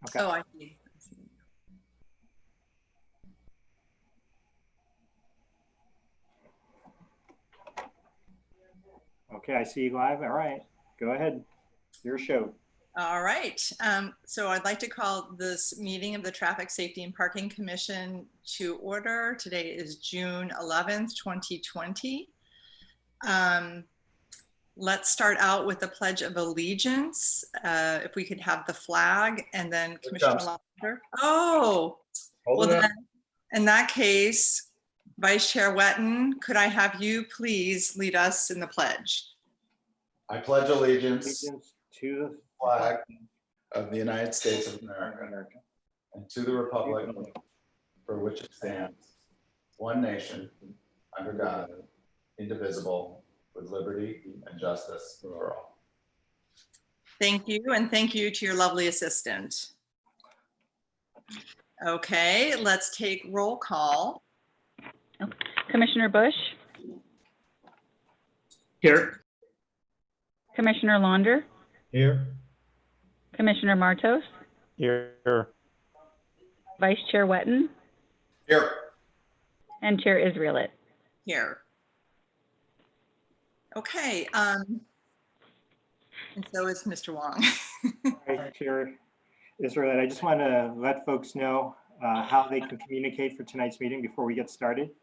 Okay. Oh, I see. Okay, I see you live. All right, go ahead. Your show. All right. So I'd like to call this meeting of the Traffic Safety and Parking Commission to order. Today is June 11th, 2020. Let's start out with the Pledge of Allegiance. If we could have the flag and then Commissioner Lauder. Oh, well then, in that case, Vice Chair Wetton, could I have you please lead us in the pledge? I pledge allegiance To the flag of the United States of America and to the republic for which it stands, one nation, under God, indivisible, with liberty and justice for all. Thank you, and thank you to your lovely assistant. Okay, let's take roll call. Commissioner Bush, Here. Commissioner Launder, Here. Commissioner Martos, Here. Vice Chair Wetton, Here. and Chair Israelit. Here. Okay, and so is Mr. Wong. Right, Chair Israel, I just want to let folks know how they can communicate for tonight's meeting before we get started.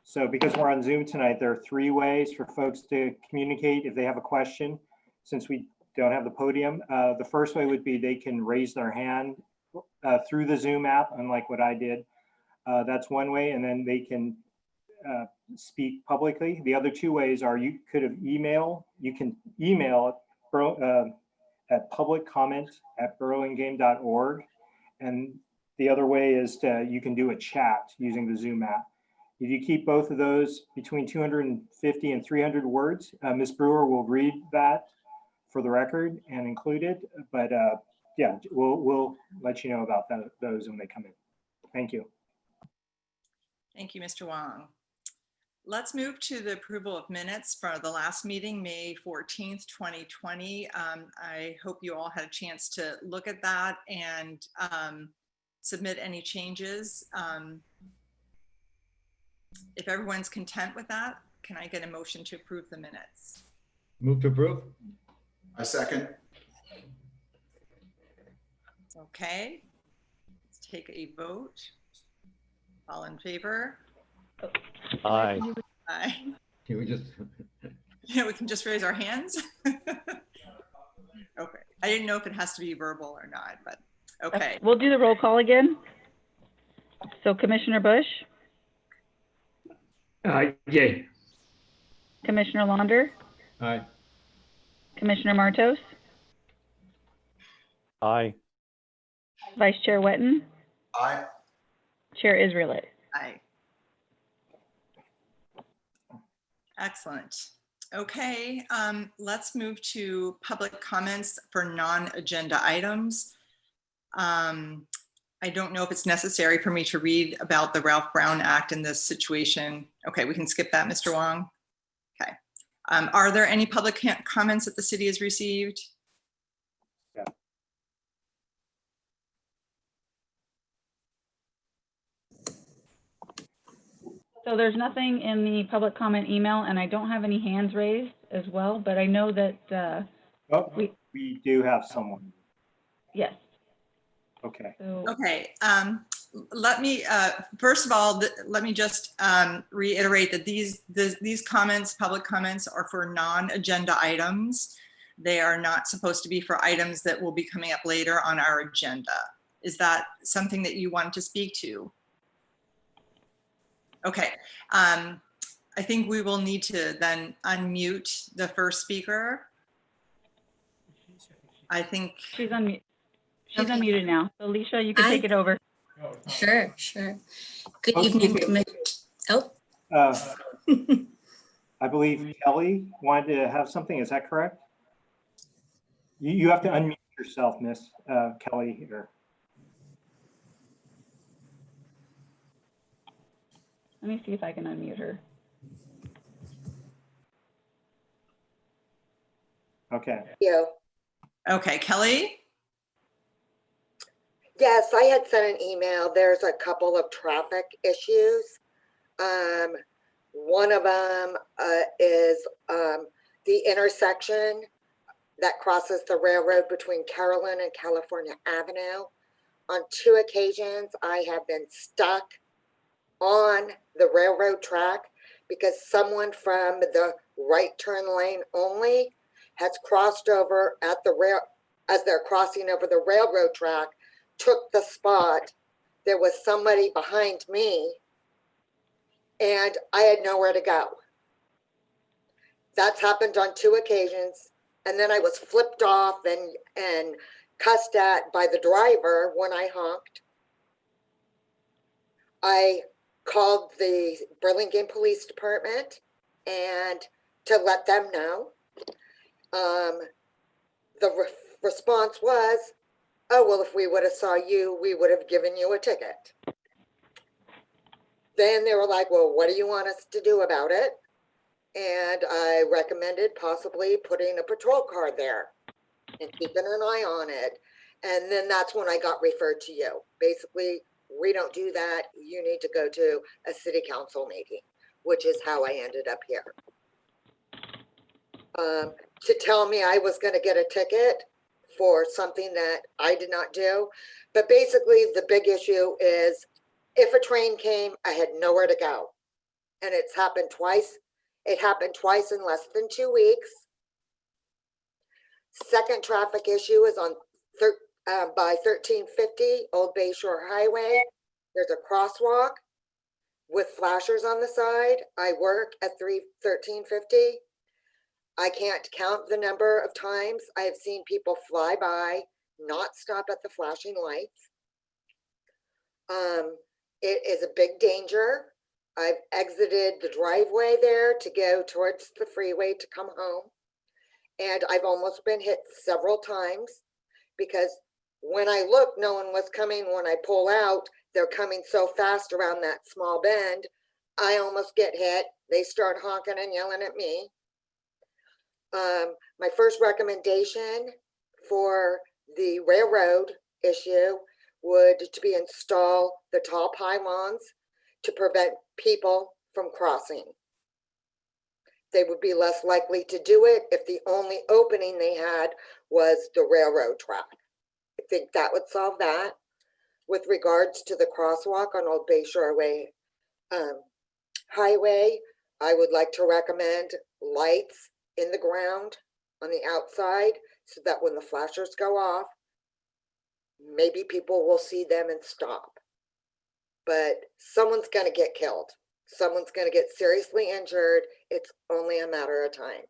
So because we're on Zoom tonight, there are 3 ways for folks to communicate if they have a question, since we don't have the podium. The first way would be they can raise their hand through the Zoom app, unlike what I did. That's one way, and then they can speak publicly. The other 2 ways are you can email at publiccomment@burlingame.org. And the other way is you can do a chat using the Zoom app. If you keep both of those between 250 and 300 words, Ms. Brewer will read that for the record and include it. But yeah, we'll let you know about those when they come in. Thank you. Thank you, Mr. Wong. Let's move to the approval of minutes for the last meeting, May 14th, 2020. I hope you all had a chance to look at that and submit any changes. If everyone's content with that, can I get a motion to approve the minutes? Move to approve. I second. Okay, let's take a vote. All in favor? Aye. Aye. Can we just? Yeah, we can just raise our hands. Okay, I didn't know if it has to be verbal or not, but okay. We'll do the roll call again. So Commissioner Bush, Yay. Commissioner Launder, Aye. Commissioner Martos, Aye. Vice Chair Wetton, Aye. Chair Israelit. Aye. Excellent. Okay, let's move to public comments for non-agenda items. I don't know if it's necessary for me to read about the Ralph Brown Act in this situation. Okay, we can skip that, Mr. Wong. Okay. Are there any public comments that the city has received? Yeah. So there's nothing in the public comment email, and I don't have any hands raised as well, but I know that, Oh, we do have someone. yes. Okay. So Okay, let me, first of all, let me just reiterate that these comments, public comments, are for non-agenda items. They are not supposed to be for items that will be coming up later on our agenda. Is that something that you want to speak to? Okay, I think we will need to then unmute the first speaker. I think. she's unmuted. She's Okay. unmuted now. So Alicia, you can take it over. Sure, sure. Good Oh, evening, excuse me. Oh, I believe Kelly wanted to have something. Is that correct? You have to unmute yourself, Miss Kelly here. Let me see if I can unmute her. Okay. Okay, Kelly? Yes, I had sent an email. There's a couple of traffic issues. One of them is the intersection that crosses the railroad between Carolyn and California Avenue. On 2 occasions, I have been stuck on the railroad track because someone from the right turn lane only has crossed over at the rail, as they're crossing over the railroad track, took the spot. There was somebody behind me and I had nowhere to go. That's happened on 2 occasions. And then I was flipped off and cussed at by the driver when I honked. I called the Burlingame Police Department and to let them know. The response was, oh, well, if we would have saw you, we would have given you a ticket. Then they were like, well, what do you want us to do about it? And I recommended possibly putting a patrol car there and keeping an eye on it. And then that's when I got referred to you. Basically, we don't do that. You need to go to a city council meeting, which is how I ended up here. To tell me I was going to get a ticket for something that I did not do. But basically, the big issue is if a train came, I had nowhere to go. And it's happened twice. It happened twice in less than 2 weeks. Second traffic issue is on by 1350 Old Bay Shore Highway. There's a crosswalk with flashers on the side. I work at 1350. I can't count the number of times I have seen people fly by, not stop at the flashing lights. It is a big danger. I've exited the driveway there to go towards the freeway to come home. And I've almost been hit several times because when I look, no one was coming. When I pull out, they're coming so fast around that small bend. I almost get hit. They start honking and yelling at me. My first recommendation for the railroad issue would to be install the tall pylons to prevent people from crossing. They would be less likely to do it if the only opening they had was the railroad track. I think that would solve that. With regards to the crosswalk on Old Bay Shore Way Highway, I would like to recommend lights in the ground on the outside so that when the flashers go off, maybe people will see them and stop. But someone's going to get killed. Someone's going to get seriously injured. It's only a matter of time.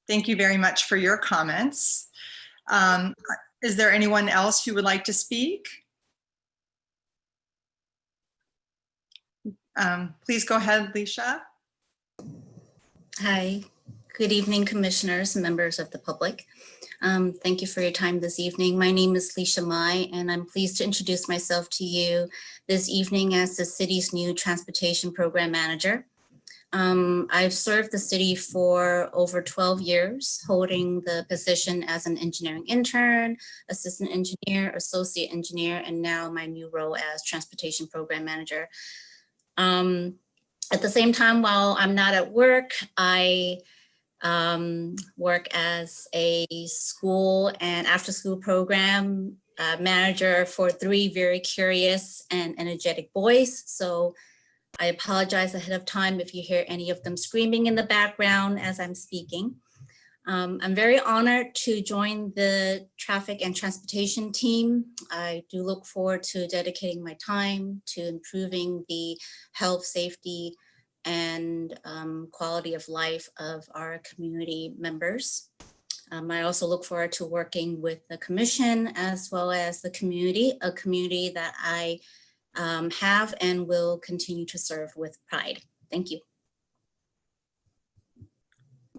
Thank you very much for your comments. Is there anyone else who would like to speak? Please go ahead, Leisha. Hi, good evening, commissioners and members of the public. Thank you for your time this evening. My name is Leisha Mai, and I'm pleased to introduce myself to you this evening as the city's new transportation program manager. I've served the city for over 12 years, holding the position as an engineering intern, assistant engineer, associate engineer, and now my new role as transportation program manager. At the same time, while I'm not at work, I work as a school and after school program manager for 3 very curious and energetic boys. So I apologize ahead of time if you hear any of them screaming in the background as I'm speaking. I'm very honored to join the traffic and transportation team. I do look forward to dedicating my time to improving the health, safety, and quality of life of our community members. I also look forward to working with the commission as well as the community, a community that I have and will continue to serve with pride. Thank you.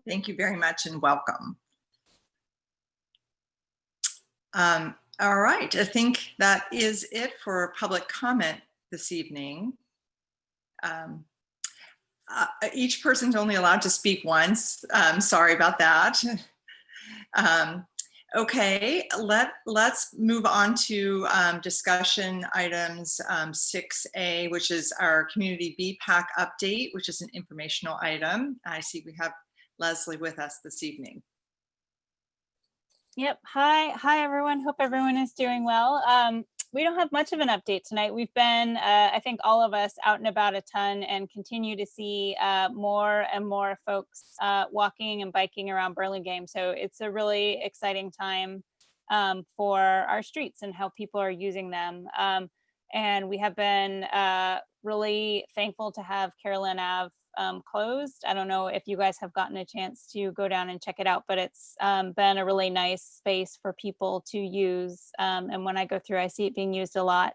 Thank you very much and welcome. All right, I think that is it for public comment this evening. Each person's only allowed to speak once. Sorry about that. Okay, let's move on to discussion items 6A, which is our community BPAC update, which is an informational item. I see we have Leslie with us this evening. Yep. Hi, everyone. Hope everyone is doing well. We don't have much of an update tonight. We've been, I think all of us, out and about a ton and continue to see more and more folks walking and biking around Burlingame. So it's a really exciting time for our streets and how people are using them. And we have been really thankful to have Carolyn Ave closed. I don't know if you guys have gotten a chance to go down and check it out, but it's been a really nice space for people to use. And when I go through, I see it being used a lot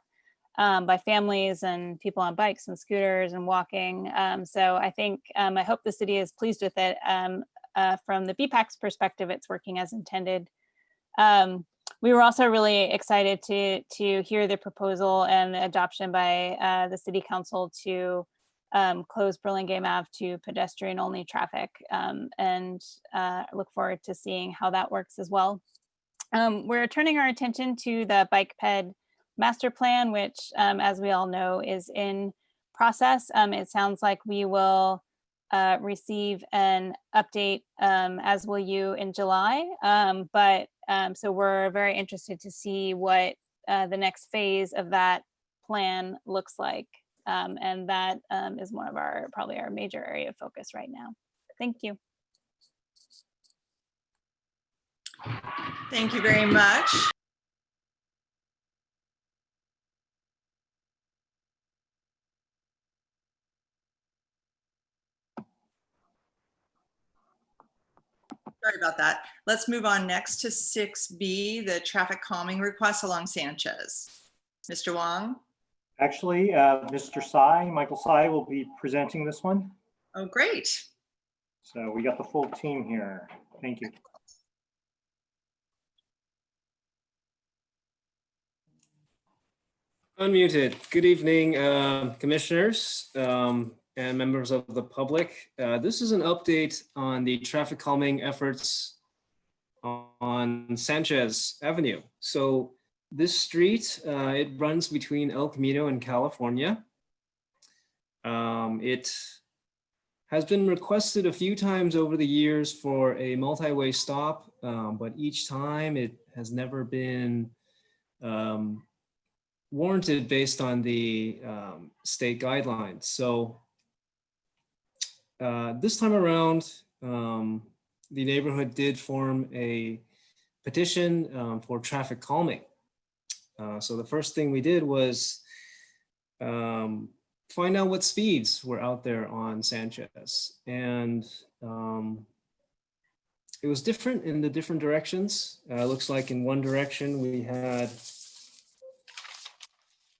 by families and people on bikes and scooters and walking. So I think, I hope the city is pleased with it. From the BPAC's perspective, it's working as intended. We were also really excited to hear the proposal and the adoption by the city council to close Burlingame Ave to pedestrian only traffic, and look forward to seeing how that works as well. We're turning our attention to the Bike Ped master plan, which as we all know is in process. It sounds like we will receive an update, as will you, in July. So we're very interested to see what the next phase of that plan looks like. And that is one of probably our major area of focus right now. Thank you. Thank you very much. Sorry about that. Let's move on next to 6B, the traffic calming request along Sanchez. Mr. Wong? Actually, Michael Sy will be presenting this one. Oh, great. So we got the full team here. Thank you. Unmuted. Good evening, commissioners and members of the public. This is an update on the traffic calming efforts on Sanchez Avenue. So this street, it runs between El Camino and California. It has been requested a few times over the years for a multi-way stop, but each time it has never been warranted based on the state guidelines. So this time around, the neighborhood did form a petition for traffic calming. So the first thing we did was find out what speeds were out there on Sanchez. And it was different in the different directions. Looks like in one direction we had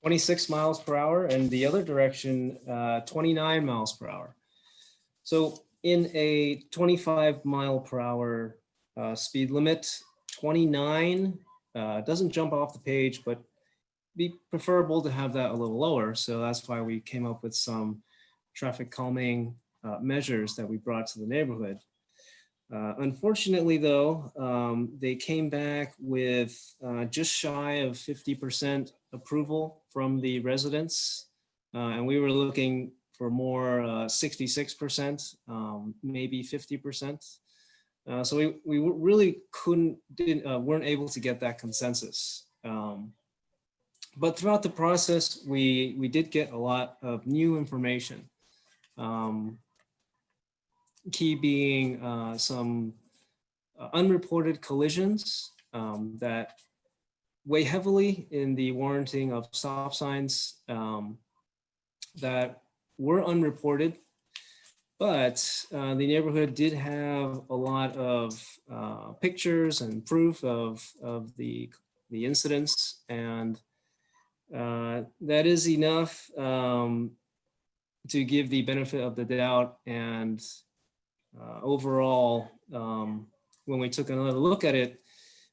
26 miles per hour and the other direction 29 miles per hour. So in a 25 mile per hour speed limit, 29 doesn't jump off the page, but be preferable to have that a little lower. So that's why we came up with some traffic calming measures that we brought to the neighborhood. Unfortunately though, they came back with just shy of 50% approval from the residents. And we were looking for more 66%, maybe 50%. So we really weren't able to get that consensus. But throughout the process, we did get a lot of new information. Key being some unreported collisions that weigh heavily in the warranting of stop signs that were unreported, but the neighborhood did have a lot of pictures and proof of the incidents, and that is enough to give the benefit of the doubt. And overall, when we took another look at it,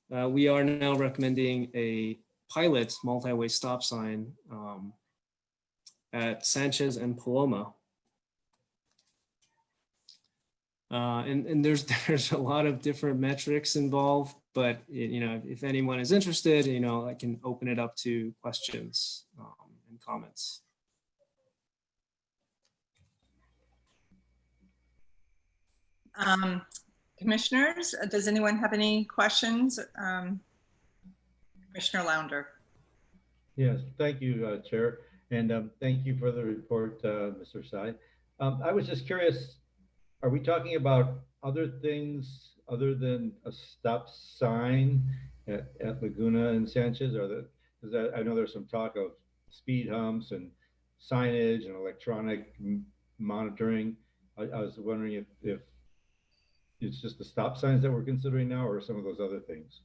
we are now recommending a pilot multi-way stop sign at Sanchez and Paloma. And there's a lot of different metrics involved, but if anyone is interested, I can open it up to questions and comments. Commissioners, does anyone have any questions? Commissioner Launder. Yes, thank you, Chair, and thank you for the report, Mr. Sy. I was just curious, are we talking about other things other than a stop sign at Laguna and Sanchez? Because I know there's some talk of speed humps and signage and electronic monitoring. I was wondering if it's just the stop signs that we're considering now, or some of those other things.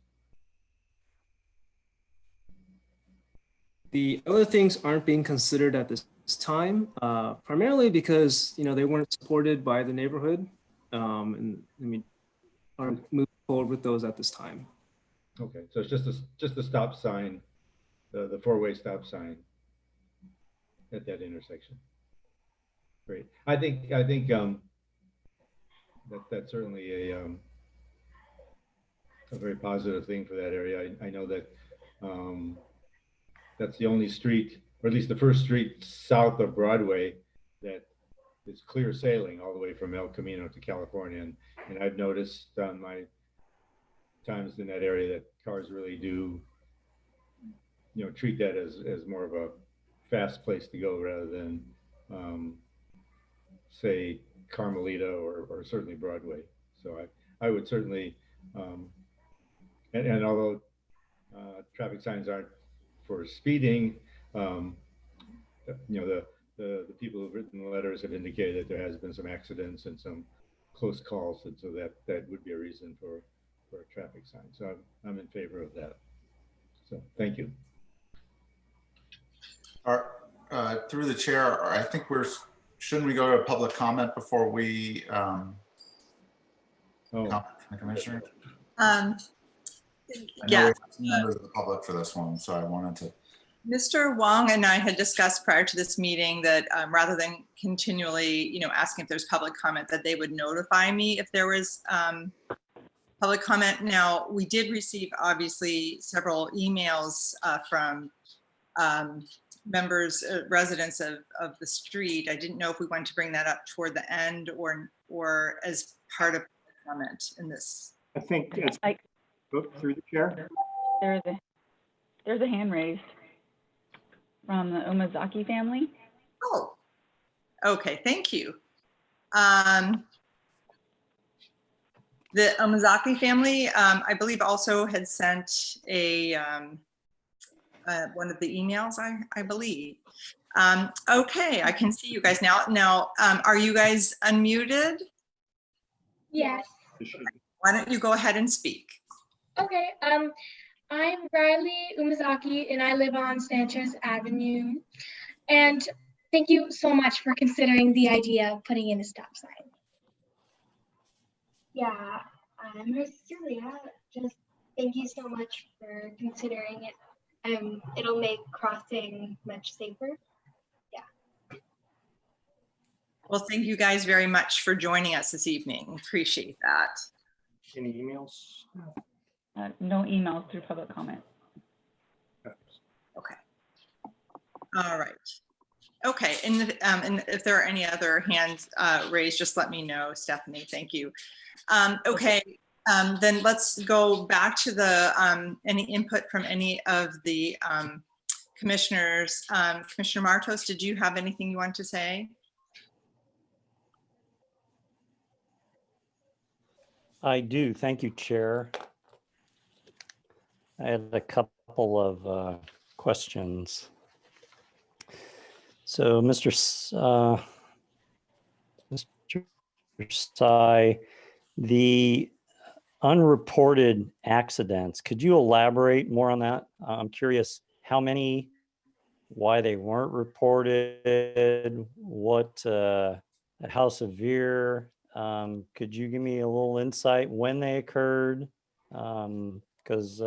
The other things aren't being considered at this time, primarily because they weren't supported by the neighborhood, and aren't moving forward with those at this time. Okay, so it's just the stop sign, the four-way stop sign at that intersection. Great. I think that's certainly a very positive thing for that area. I know that that's the only street, or at least the first street south of Broadway, that is clear sailing all the way from El Camino to California. And I've noticed on my times in that area that cars really do, treat that as more of a fast place to go rather than, say, Carmelita or certainly Broadway. So I would certainly, and although traffic signs aren't for speeding, the people who've written the letters have indicated that there has been some accidents and some close calls, and so that would be a reason for a traffic sign. So I'm in favor of that. So thank you. Through the chair, I think shouldn't we go to public comment before we comment from the commissioner? I know we Yeah. have some members of the public for this one, so I wanted to. Mr. Wong and I had discussed prior to this meeting that rather than continually, asking if there's public comment, that they would notify me if there was public comment. Now, we did receive obviously several emails from members, residents of the street. I didn't know if we wanted to bring that up toward the end or as part of the comment in this. I think it's through the chair. There's a hand raised from the Omazaki family. Oh, okay, thank you. The Omazaki family, I believe, also had sent a one of the emails, I believe. Okay, I can see you guys now. Now, are you guys unmuted? Yes. Why don't you go ahead and speak? Okay. I'm Riley Umazaki, and I live on Sanchez Avenue. And thank you so much for considering the idea of putting in a stop sign. Yeah, I'm her sister Leah. Just thank you so much for considering it. It'll make crossing much safer. Yeah. Well, thank you guys very much for joining us this evening. Appreciate that. Any emails? No emails through public comment. Okay. All right. Okay. And if there are any other hands raised, just let me know, Stephanie. Thank you. Okay. Then let's go back to the any input from any of the commissioners. Commissioner Martos, did you have anything you want to say? I do. Thank you, Chair. I had a couple of questions. So, Mr. Sy, the unreported accidents, could you elaborate more on that? I'm curious how many, why they weren't reported, how severe. Could you give me a little insight when they occurred? Because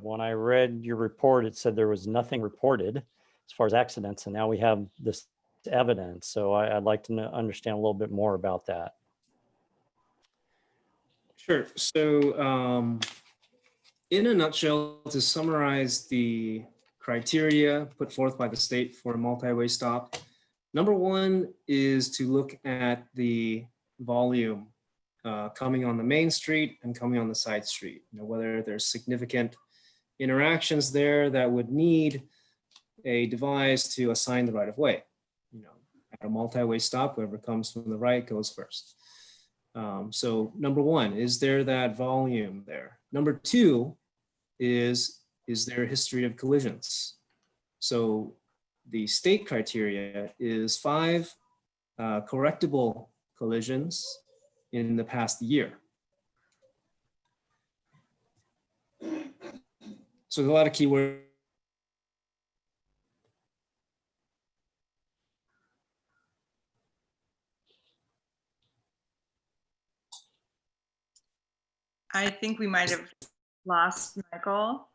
when I read your report, it said there was nothing reported as far as accidents, and now we have this evidence. So I'd like to understand a little bit more about that. Sure. So in a nutshell, to summarize the criteria put forth by the state for a multi-way stop, number one is to look at the volume coming on the main street and coming on the side street, whether there's significant interactions there that would need a device to assign the right of way. At a multi-way stop, whoever comes from the right goes first. So number one, is there that volume there? Number two is there a history of collisions? So the state criteria is 5 correctable collisions in the past year. So a lot of keywords. I think we might have lost Michael.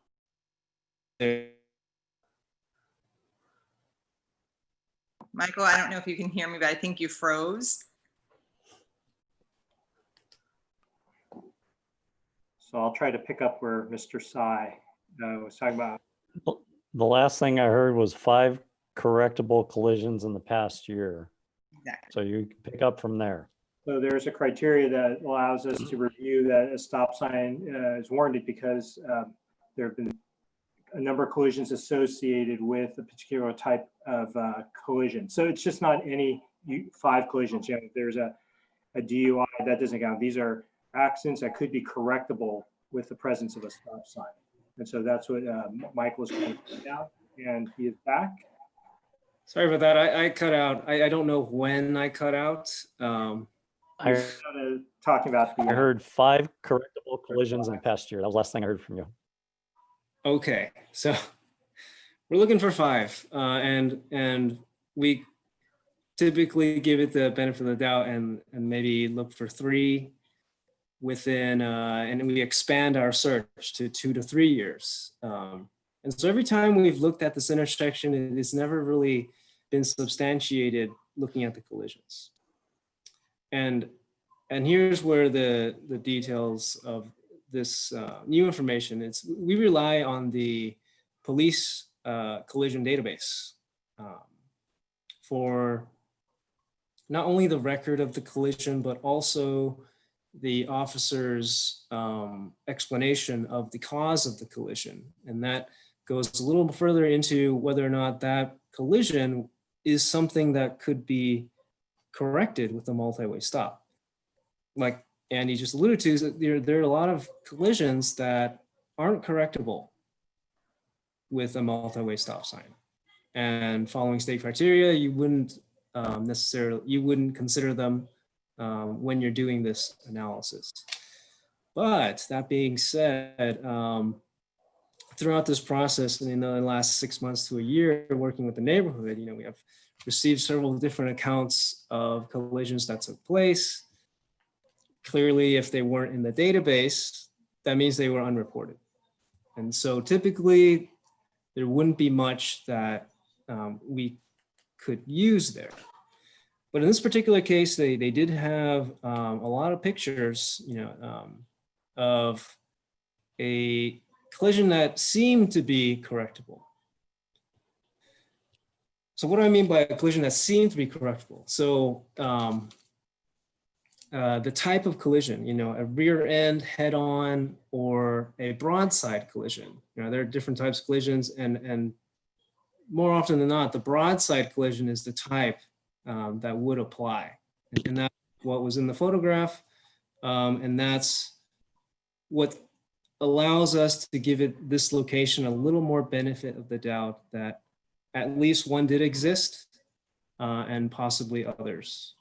Michael, I don't know if you can hear me, but I think you froze. So I'll try to pick up where Mr. Sai was talking about. The last thing I heard was 5 correctable collisions in the past year. Exactly. So you can pick up from there. So there's a criteria that allows us to review that a stop sign is warranted because there have been a number of collisions associated with a particular type of collision. So it's just not any 5 collisions. If there's a DUI, that doesn't count. These are accidents that could be correctable with the presence of a stop sign. And so that's what Michael was trying to point out, and he is back. Sorry about that. I cut out. I don't know when I cut out. I Talking about I heard 5 correctable collisions in the past year. That was the last thing I heard from you. Okay, so we're looking for 5, and we typically give it the benefit of the doubt and maybe look for 3 within, and we expand our search to 2 to 3 years. And so every time we've looked at this intersection, it's never really been substantiated looking at the collisions. And here's where the details of this new information, we rely on the police collision database for not only the record of the collision, but also the officer's explanation of the cause of the collision. And that goes a little further into whether or not that collision is something that could be corrected with a multi-way stop. Like Andy just alluded to, there are a lot of collisions that aren't correctable with a multi-way stop sign. And following state criteria, you wouldn't consider them when you're doing this analysis. But that being said, throughout this process and in the last 6 months to a year working with the neighborhood, we have received several different accounts of collisions that took place. Clearly, if they weren't in the database, that means they were unreported. And so typically there wouldn't be much that we could use there. But in this particular case, they did have a lot of pictures, of a collision that seemed to be correctable. So what do I mean by a collision that seemed to be correctable? So the type of collision, a rear end head-on or a broadside collision. There are different types of collisions, and more often than not, the broadside collision is the type that would apply. And that's what was in the photograph. And that's what allows us to give it this location a little more benefit of the doubt that at least one did exist and possibly others.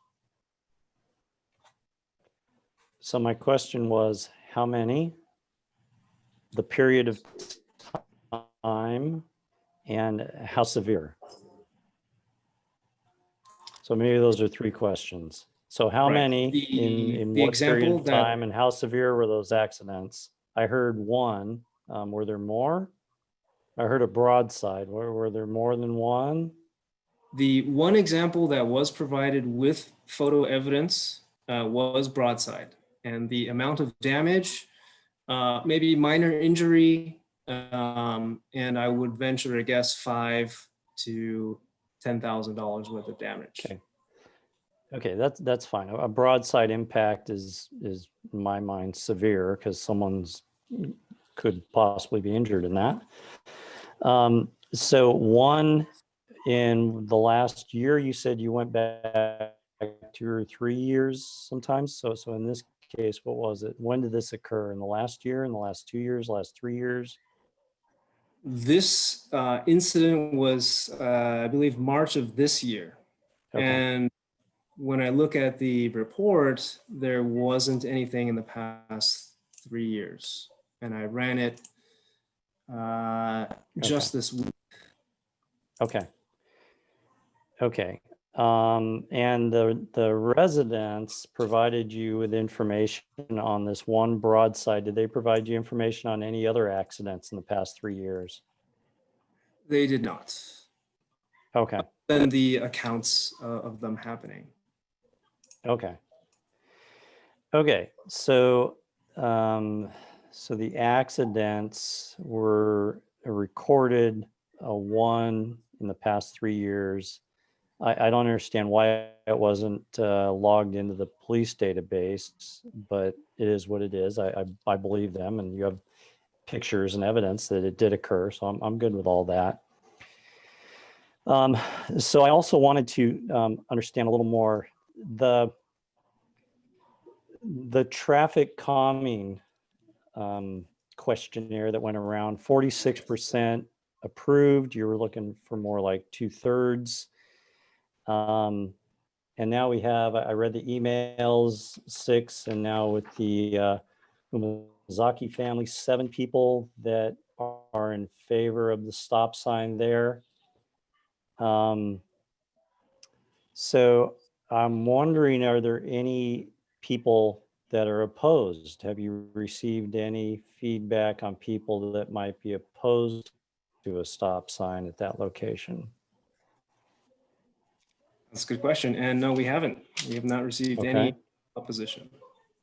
So my question was, how many, the period of time, and how severe? So maybe those are 3 questions. So how many in what period of time and how severe were those accidents? I heard 1. Were there more? I heard a broadside. Were there more than 1? The one example that was provided with photo evidence was broadside. And the amount of damage, maybe minor injury, and I would venture to guess $5,000 to $10,000 worth of damage. Okay. Okay, that's fine. A broadside impact is in my mind severe because someone's could possibly be injured in that. So one, in the last year, you said you went back 2 or 3 years sometimes. So in this case, what was it? When did this occur? In the last year, in the last 2 years, last 3 years? This incident was, I believe, March of this year. Okay. And when I look at the report, there wasn't anything in the past 3 years. And I ran it just this week. Okay. Okay. And the residents provided you with information on this one broadside. Did they provide you information on any other accidents in the past 3 years? They did not. Okay. Then the accounts of them happening. Okay. Okay. So, so the accidents were recorded, one in the past 3 years. I don't understand why it wasn't logged into the police database, but it is what it is. I believe them, and you have pictures and evidence that it did occur, so I'm good with all that. So I also wanted to understand a little more the traffic calming questionnaire that went around. 46% approved. You were looking for more like 2/3. And now we have, I read the emails, 6, and now with the Umezaki family, 7 people that are in favor of the stop sign there. So I'm wondering, are there any people that are opposed? Have you received any feedback on people that might be opposed to a stop sign at that location? That's a good question. And no, we haven't. We have not received Okay. any opposition.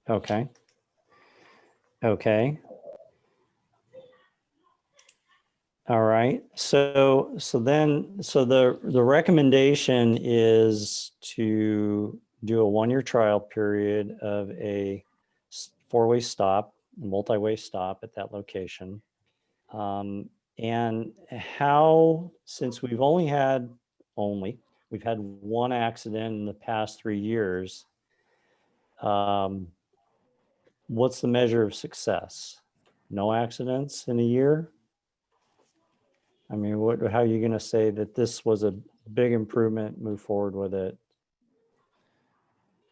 Okay. Okay. All right. So the recommendation is to do a 1-year trial period of a 4-way stop, multi-way stop at that location. And how, since we've had one accident in the past 3 years, what's the measure of success? No accidents in a year? I mean, how are you going to say that this was a big improvement, move forward with it?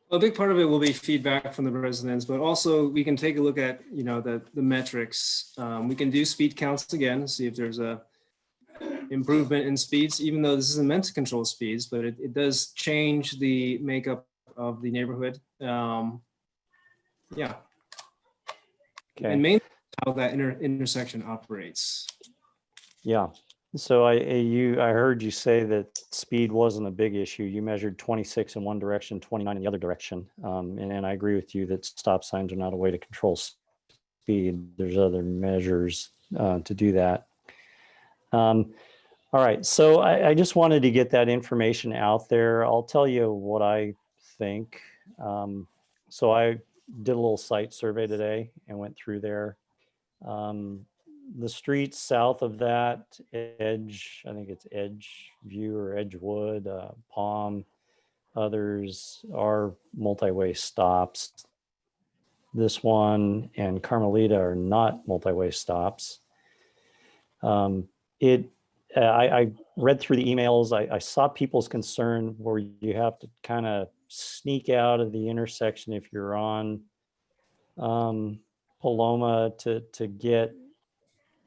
Well, a big part of it will be feedback from the residents, but also we can take a look at, the metrics. We can do speed counts again, see if there's a improvement in speeds, even though this isn't meant to control speeds, but it does change the makeup of the neighborhood. Yeah. Okay. And mainly how that intersection operates. Yeah. So I heard you say that speed wasn't a big issue. You measured 26 in one direction, 29 in the other direction. And I agree with you that stop signs are not a way to control speed. There's other measures to do that. All right. So I just wanted to get that information out there. I'll tell you what I think. So I did a little site survey today and went through there. The streets south of that, Edge, I think it's Edgeview or Edgewood, Palm, others are multi-way stops. This one and Carmelita are not multi-way stops. I read through the emails. I saw people's concern where you have to kind of sneak out of the intersection if you're on Paloma to get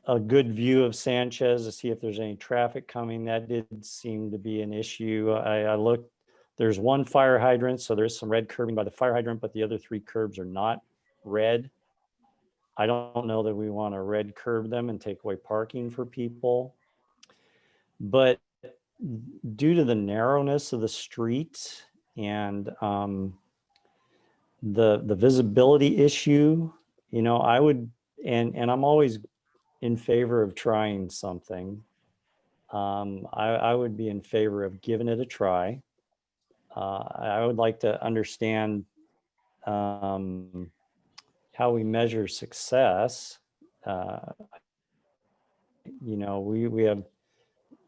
a good view of Sanchez to see if there's any traffic coming. That did seem to be an issue. I looked, there's one fire hydrant, so there's some red curbing by the fire hydrant, but the other 3 curbs are not red. I don't know that we want to red curb them and take away parking for people. But due to the narrowness of the street and the visibility issue, you know, I would, and I'm always in favor of trying something. I would be in favor of giving it a try. I would like to understand how we measure success. You know, we have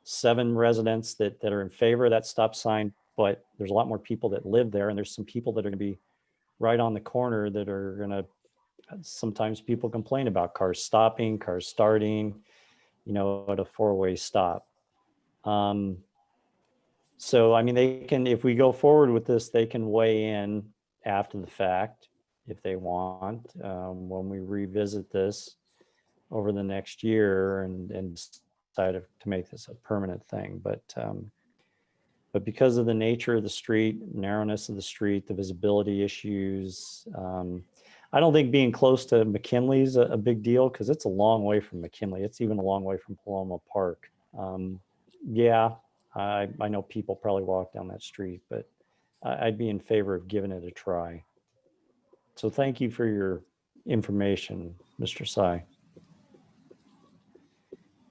7 residents that are in favor of that stop sign, but there's a lot more people that live there, and there's some people that are going to be right on the corner that are going to, sometimes people complain about cars stopping, cars starting, you know, at a 4-way stop. So, I mean, they can, if we go forward with this, they can weigh in after the fact if they want, when we revisit this over the next year and decide to make this a permanent thing. But because of the nature of the street, narrowness of the street, the visibility issues, I don't think being close to McKinley is a big deal, because it's a long way from McKinley. It's even a long way from Paloma Park. Yeah, I know people probably walk down that street, but I'd be in favor of giving it a try. So thank you for your information, Mr. Sy.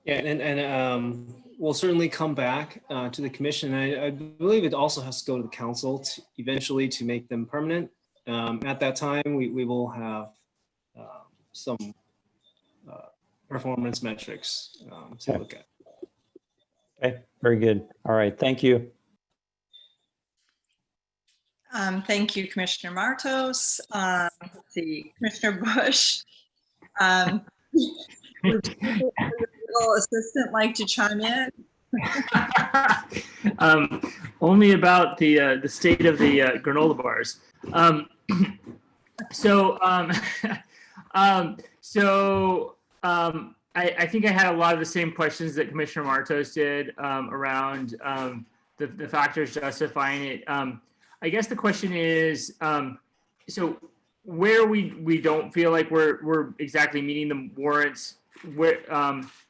Yeah, and we'll certainly come back to the commission. I believe it also has to go to the council eventually to make them permanent. At that time, we will have some performance metrics to look at. Okay, very good. All right, thank you. Thank you, Commissioner Martos. Let's see, Commissioner Bush. Would your little assistant like to chime in? Only about the state of the granola bars. I think I had a lot of the same questions that Commissioner Martos did around the factors justifying it. I guess the question is, so where we don't feel like we're exactly meeting the warrants, where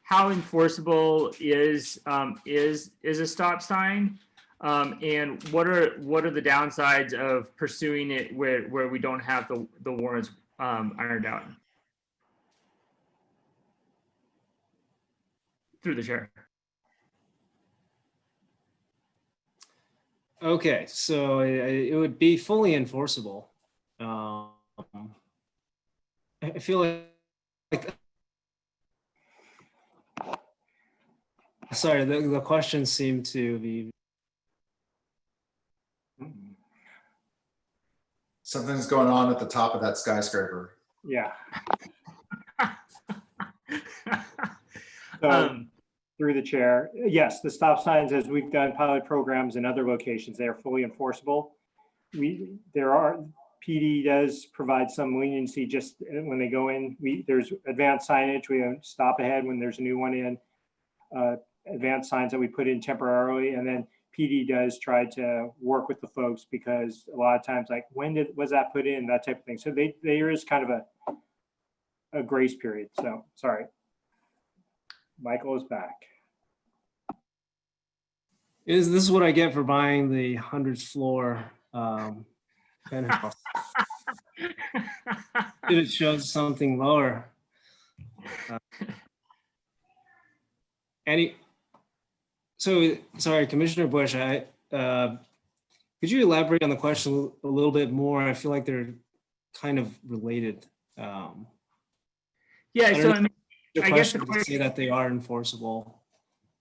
how enforceable is a stop sign, and what are the downsides of pursuing it where we don't have the warrants ironed out? Through the chair. Okay, so it would be fully enforceable. I feel like sorry, the questions seem to be. Something's going on at the top of that skyscraper. Yeah. So, through the chair, yes, the stop signs, as we've done pilot programs in other locations, they are fully enforceable. PD does provide some leniency just when they go in. There's advanced signage. We stop ahead when there's a new one in. Advanced signs that we put in temporarily, and then PD does try to work with the folks, because a lot of times, like, when was that put in, that type of thing. So there is kind of a grace period. So sorry. Michael is back. This is what I get for buying the 100th floor penthouse. It shows something lower. So sorry, Commissioner Bush, could you elaborate on the question a little bit more? I feel like they're kind of related. Yeah, so I mean, I guess the question say that they are enforceable.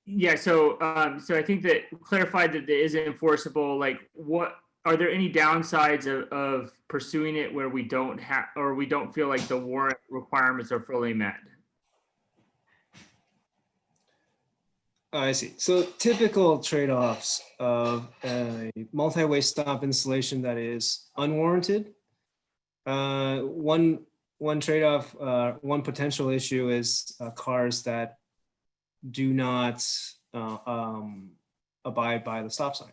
Yeah, so so I think that clarified that it is enforceable. Like, what are there any downsides of pursuing it where we don't have, or we don't feel like the warrant requirements are fully met? I see. So typical trade-offs of a multi-way stop installation that is unwarranted. One trade-off, one potential issue is cars that do not abide by the stop signs.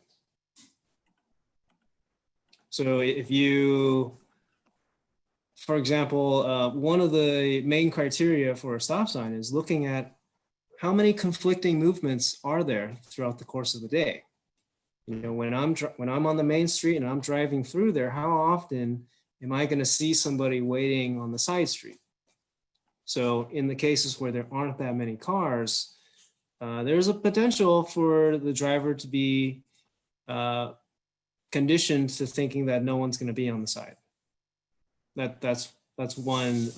So if you, for example, one of the main criteria for a stop sign is looking at how many conflicting movements are there throughout the course of the day. You know, when I'm on the main street and I'm driving through there, how often am I going to see somebody waiting on the side street? So in the cases where there aren't that many cars, there's a potential for the driver to be conditioned to thinking that no one's going to be on the side. That's one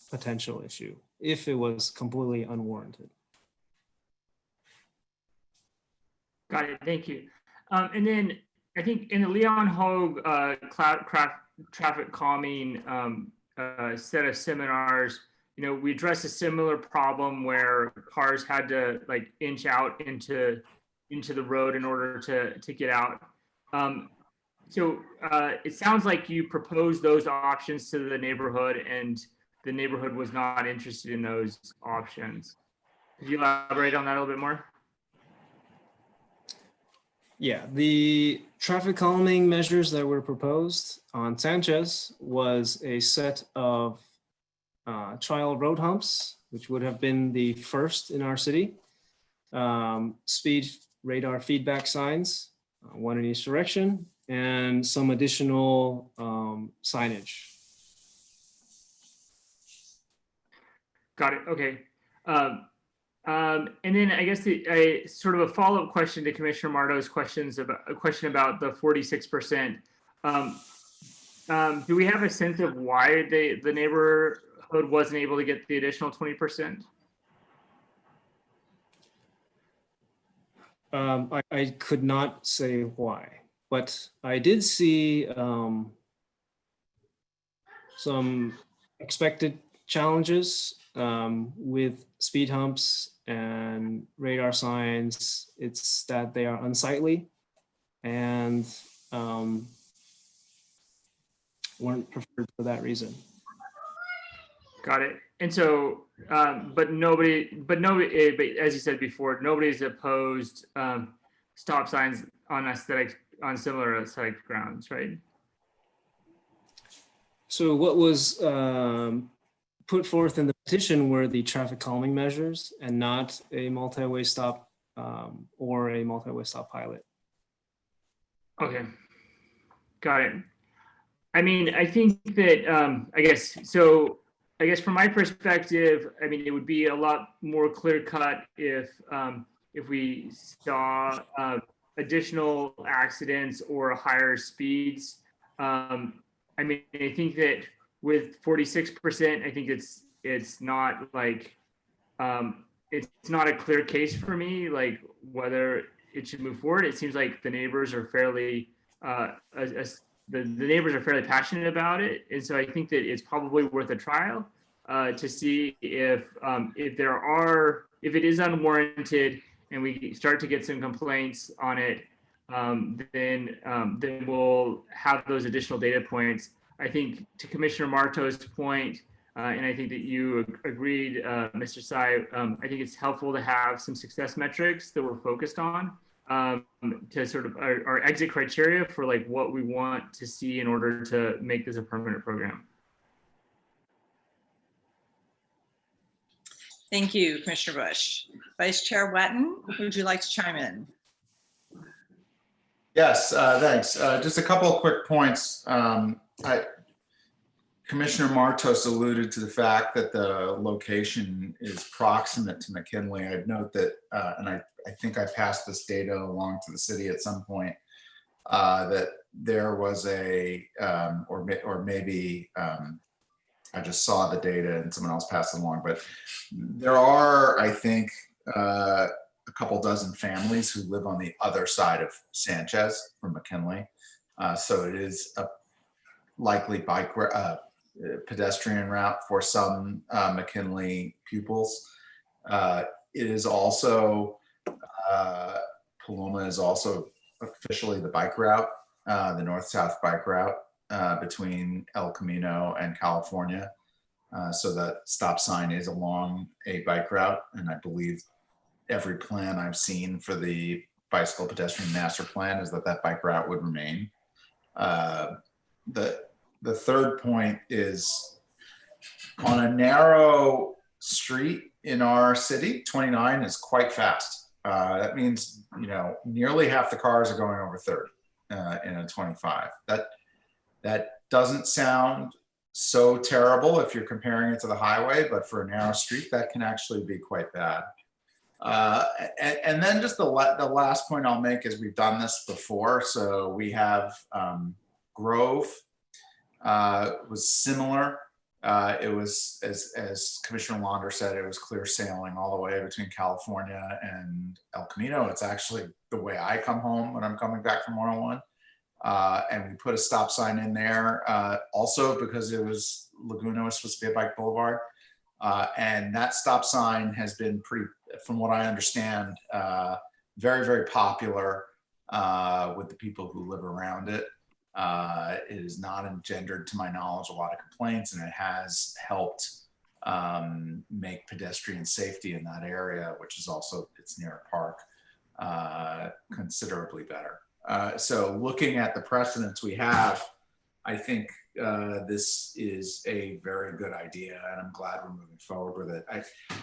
potential issue if it was completely unwarranted. Got it. Thank you. And then I think in the Leon Hogue traffic calming set of seminars, we addressed a similar problem where cars had to like inch out into the road in order to get out. So it sounds like you proposed those options to the neighborhood, and the neighborhood was not interested in those options. Could you elaborate on that a little bit more? Yeah, the traffic calming measures that were proposed on Sanchez was a set of trial road humps, which would have been the first in our city, speed radar feedback signs, one in each direction, and some additional signage. Got it. Okay. And then I guess sort of a follow-up question to Commissioner Marto's question about the 46%. Do we have a sense of why the neighborhood wasn't able to get the additional 20%? I could not say why, but I did see some expected challenges with speed humps and radar signs. It's that they are unsightly and weren't preferred for that reason. Got it. And so, but as you said before, nobody's opposed stop signs on similar aesthetic grounds, right? So what was put forth in the petition were the traffic calming measures and not a multi-way stop or a multi-way stop pilot. Okay, got it. I mean, I think that, I guess from my perspective, I mean, it would be a lot more clear cut if we saw additional accidents or higher speeds. I mean, I think that with 46%, I think it's not like, it's not a clear case for me, like whether it should move forward. It seems like the neighbors are fairly, the neighbors are fairly passionate about it. And so I think that it's probably worth a trial to see if it is unwarranted and we start to get some complaints on it, then we'll have those additional data points. I think to Commissioner Marto's point, and I think that you agreed, Mr. Tsai, I think it's helpful to have some success metrics that we're focused on to sort of our exit criteria for like what we want to see in order to make this a permanent program. Thank you, Commissioner Bush. Vice Chair Wetton, would you like to chime in? Yes, thanks. Just a couple of quick points. Commissioner Martos alluded to the fact that the location is proximate to McKinley. I'd note that, and I think I passed this data along to the city at some point, that there was or maybe I just saw the data and someone else passed it along, but there are, I think, a couple dozen families who live on the other side of Sanchez from McKinley. So it is a likely pedestrian route for some McKinley pupils. It is also, Paloma is also officially the bike route, the north-south bike route between El Camino and California. So that stop sign is along a bike route, and I believe every plan I've seen for the bicycle pedestrian master plan is that that bike route would remain. The third point is on a narrow street in our city, 29 is quite fast. That means, nearly half the cars are going over 30 in a 25. That doesn't sound so terrible if you're comparing it to the highway, but for a narrow street, that can actually be quite bad. And then just the last point I'll make is we've done this before. So we have Grove was similar. It was, as Commissioner Launder said, it was clear sailing all the way between California and El Camino. It's actually the way I come home when I'm coming back from 101. And we put a stop sign in there also because it was Laguna was supposed to be a bike boulevard. And that stop sign has been pretty, from what I understand, very, very popular with the people who live around it. It has not engendered, to my knowledge, a lot of complaints, and it has helped make pedestrian safety in that area, which is also, it's near a park, considerably better. So looking at the precedents we have, I think this is a very good idea, and I'm glad we're moving forward with it.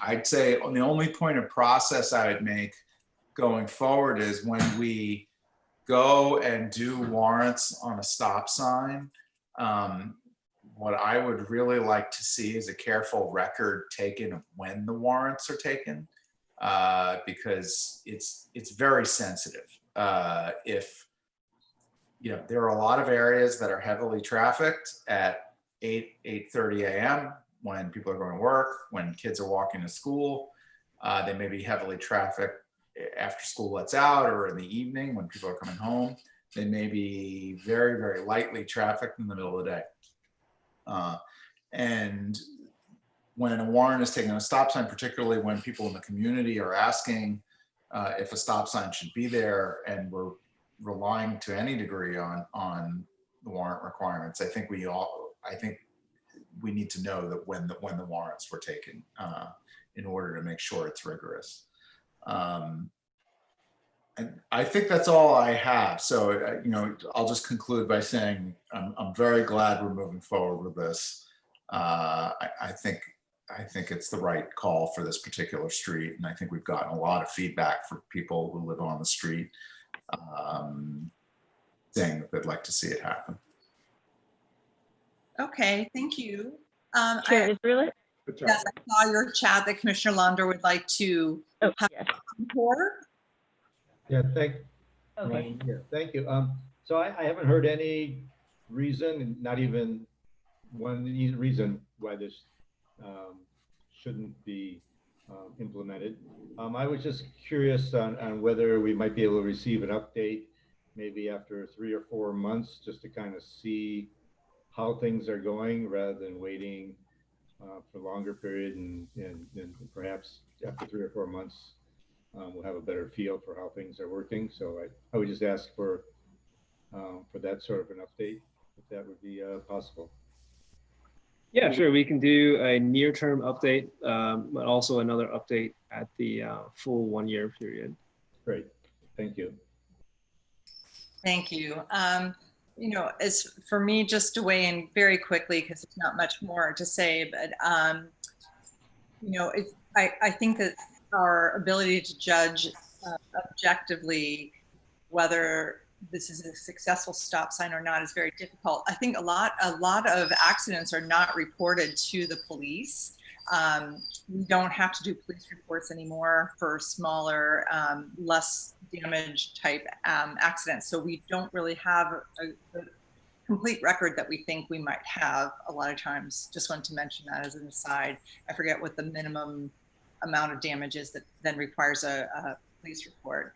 I'd say the only point of process I would make going forward is when we go and do warrants on a stop sign, what I would really like to see is a careful record taken of when the warrants are taken, because it's very sensitive. If there are a lot of areas that are heavily trafficked at 8:30 a.m. when people are going to work, when kids are walking to school. They may be heavily trafficked after school lets out or in the evening when people are coming home. They may be very, very lightly trafficked in the middle of the day. And when a warrant is taken on a stop sign, particularly when people in the community are asking if a stop sign should be there, and we're relying to any degree on the warrant requirements, I think we need to know that when the warrants were taken in order to make sure it's rigorous. And I think that's all I have. So, I'll just conclude by saying I'm very glad we're moving forward with this. I think it's the right call for this particular street, and I think we've gotten a lot of feedback from people who live on the street saying that they'd like to see it happen. Okay, thank you. Chair Israeli? Yes, I saw your chat that Commissioner Launder would like to have Yes. for. Yeah, Okay. thank you. So I haven't heard any reason, and not even one reason why this shouldn't be implemented. I was just curious on whether we might be able to receive an update maybe after 3 or 4 months, just to kind of see how things are going rather than waiting for a longer period, and perhaps after 3 or 4 months we'll have a better feel for how things are working. So I would just ask for that sort of an update, if that would be possible. Yeah, sure. We can do a near-term update, but also another update at the full 1-year period. Great, thank you. Thank you. As for me, just to weigh in very quickly, because there's not much more to say, but I think that our ability to judge objectively whether this is a successful stop sign or not is very difficult. I think a lot of accidents are not reported to the police. We don't have to do police reports anymore for smaller, less damage type accidents. So we don't really have a complete record that we think we might have a lot of times. Just wanted to mention that as an aside. I forget what the minimum amount of damage is that then requires a police report.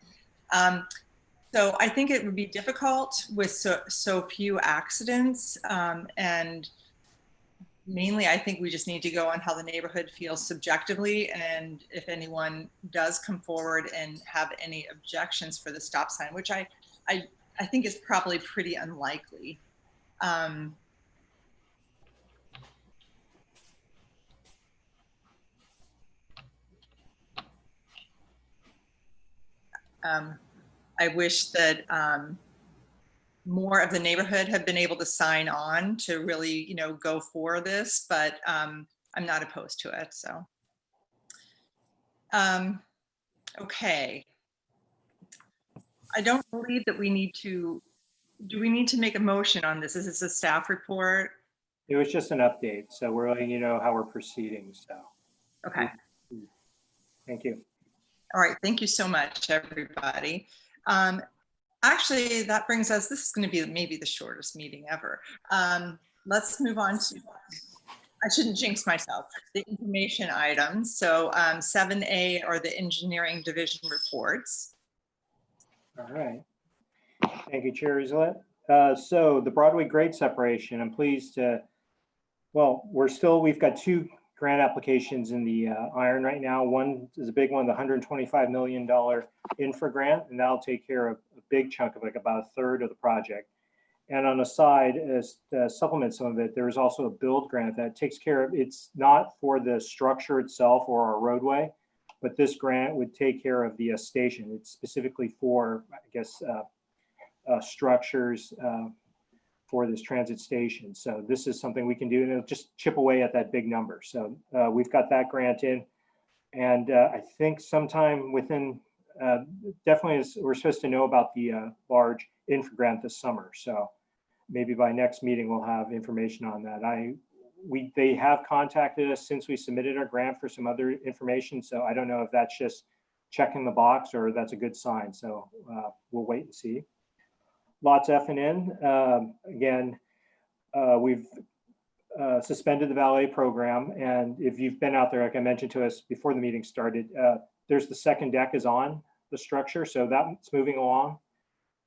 So I think it would be difficult with so few accidents, and mainly I think we just need to go on how the neighborhood feels subjectively, and if anyone does come forward and have any objections for the stop sign, which I think is probably pretty unlikely. I wish that more of the neighborhood had been able to sign on to really, go for this, but I'm not opposed to it. So, okay. I don't believe that we need to Do we need to make a motion on this? Is this a staff report? It was just an update, so we're letting you know how we're proceeding, so, Okay. thank you. All right. Thank you so much, everybody. Actually, that brings us, this is going to be maybe the shortest meeting ever. Let's move on to, I shouldn't jinx myself, the information items. So 7A are the engineering division reports. All right. Thank you, Chair Uzlet. So the Broadway grade separation, I'm pleased to, well, we've got two grant applications in the iron right now. One is a big one, the $125 million infra grant, and that'll take care of a big chunk of, like, about a third of the project. And on the side, as to supplement some of it, there is also a build grant that takes care of, it's not for the structure itself or our roadway, but this grant would take care of the station. It's specifically for, I guess, structures for this transit station. So this is something we can do, and it'll just chip away at that big number. So we've got that grant in, and I think sometime within, definitely we're supposed to know about the large infra grant this summer. So maybe by next meeting, we'll have information on that. They have contacted us since we submitted our grant for some other information. So I don't know if that's just checking the box or that's a good sign. So we'll wait and see. Lots F and N. Again, we've suspended the valet program. And if you've been out there, like I mentioned to us before the meeting started, there's the second deck is on the structure. So that's moving along.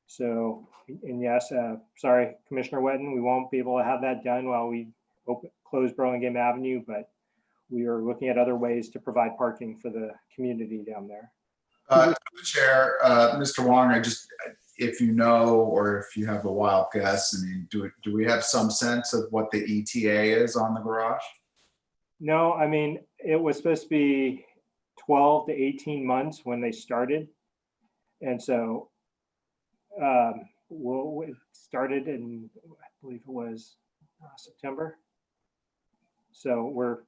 So, and yes, sorry, Commissioner Wetton, we won't be able to have that done while we close Burlingame Avenue, but we are looking at other ways to provide parking for the community down there. Chair, Mr. Wong, if you know, or if you have a wild guess, I mean, do we have some sense of what the ETA is on the garage? No, I mean, it was supposed to be 12 to 18 months when they started. And so it started in, I believe it was September. So we're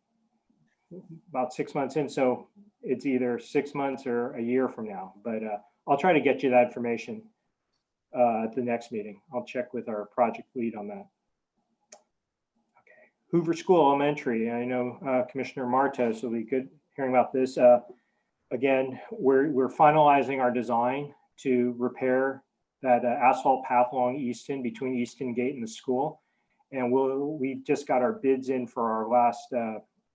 about 6 months in. So it's either 6 months or a year from now, but I'll try to get you that information at the next meeting. I'll check with our project lead on that. Okay, Hoover School Elementary. I know Commissioner Martos will be good hearing about this. Again, we're finalizing our design to repair that asphalt path along Easton, between Easton Gate and the school. And we've just got our bids in for our last,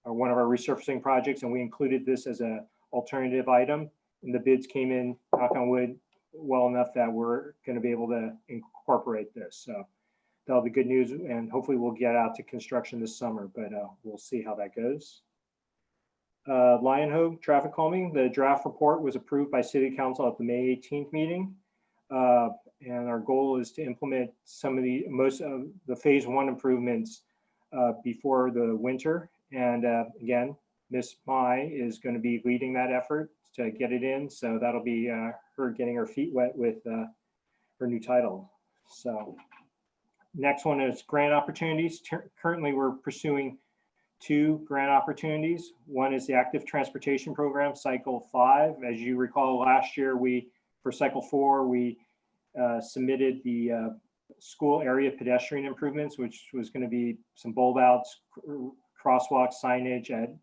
one of our resurfacing projects, and we included this as an alternative item. And the bids came in, knock on wood, well enough that we're going to be able to incorporate this. So that'll be good news, and hopefully we'll get out to construction this summer, but we'll see how that goes. Lion Hope traffic calming, the draft report was approved by City Council at the May 18th meeting. And our goal is to implement most of the phase 1 improvements before the winter. And again, Miss Mai is going to be leading that effort to get it in. So that'll be her getting her feet wet with her new title. So next one is grant opportunities. Currently, we're pursuing 2 grant opportunities. One is the Active Transportation Program, Cycle 5. As you recall, last year, for Cycle 4, we submitted the school area pedestrian improvements, which was going to be some bulb outs, crosswalk signage at, I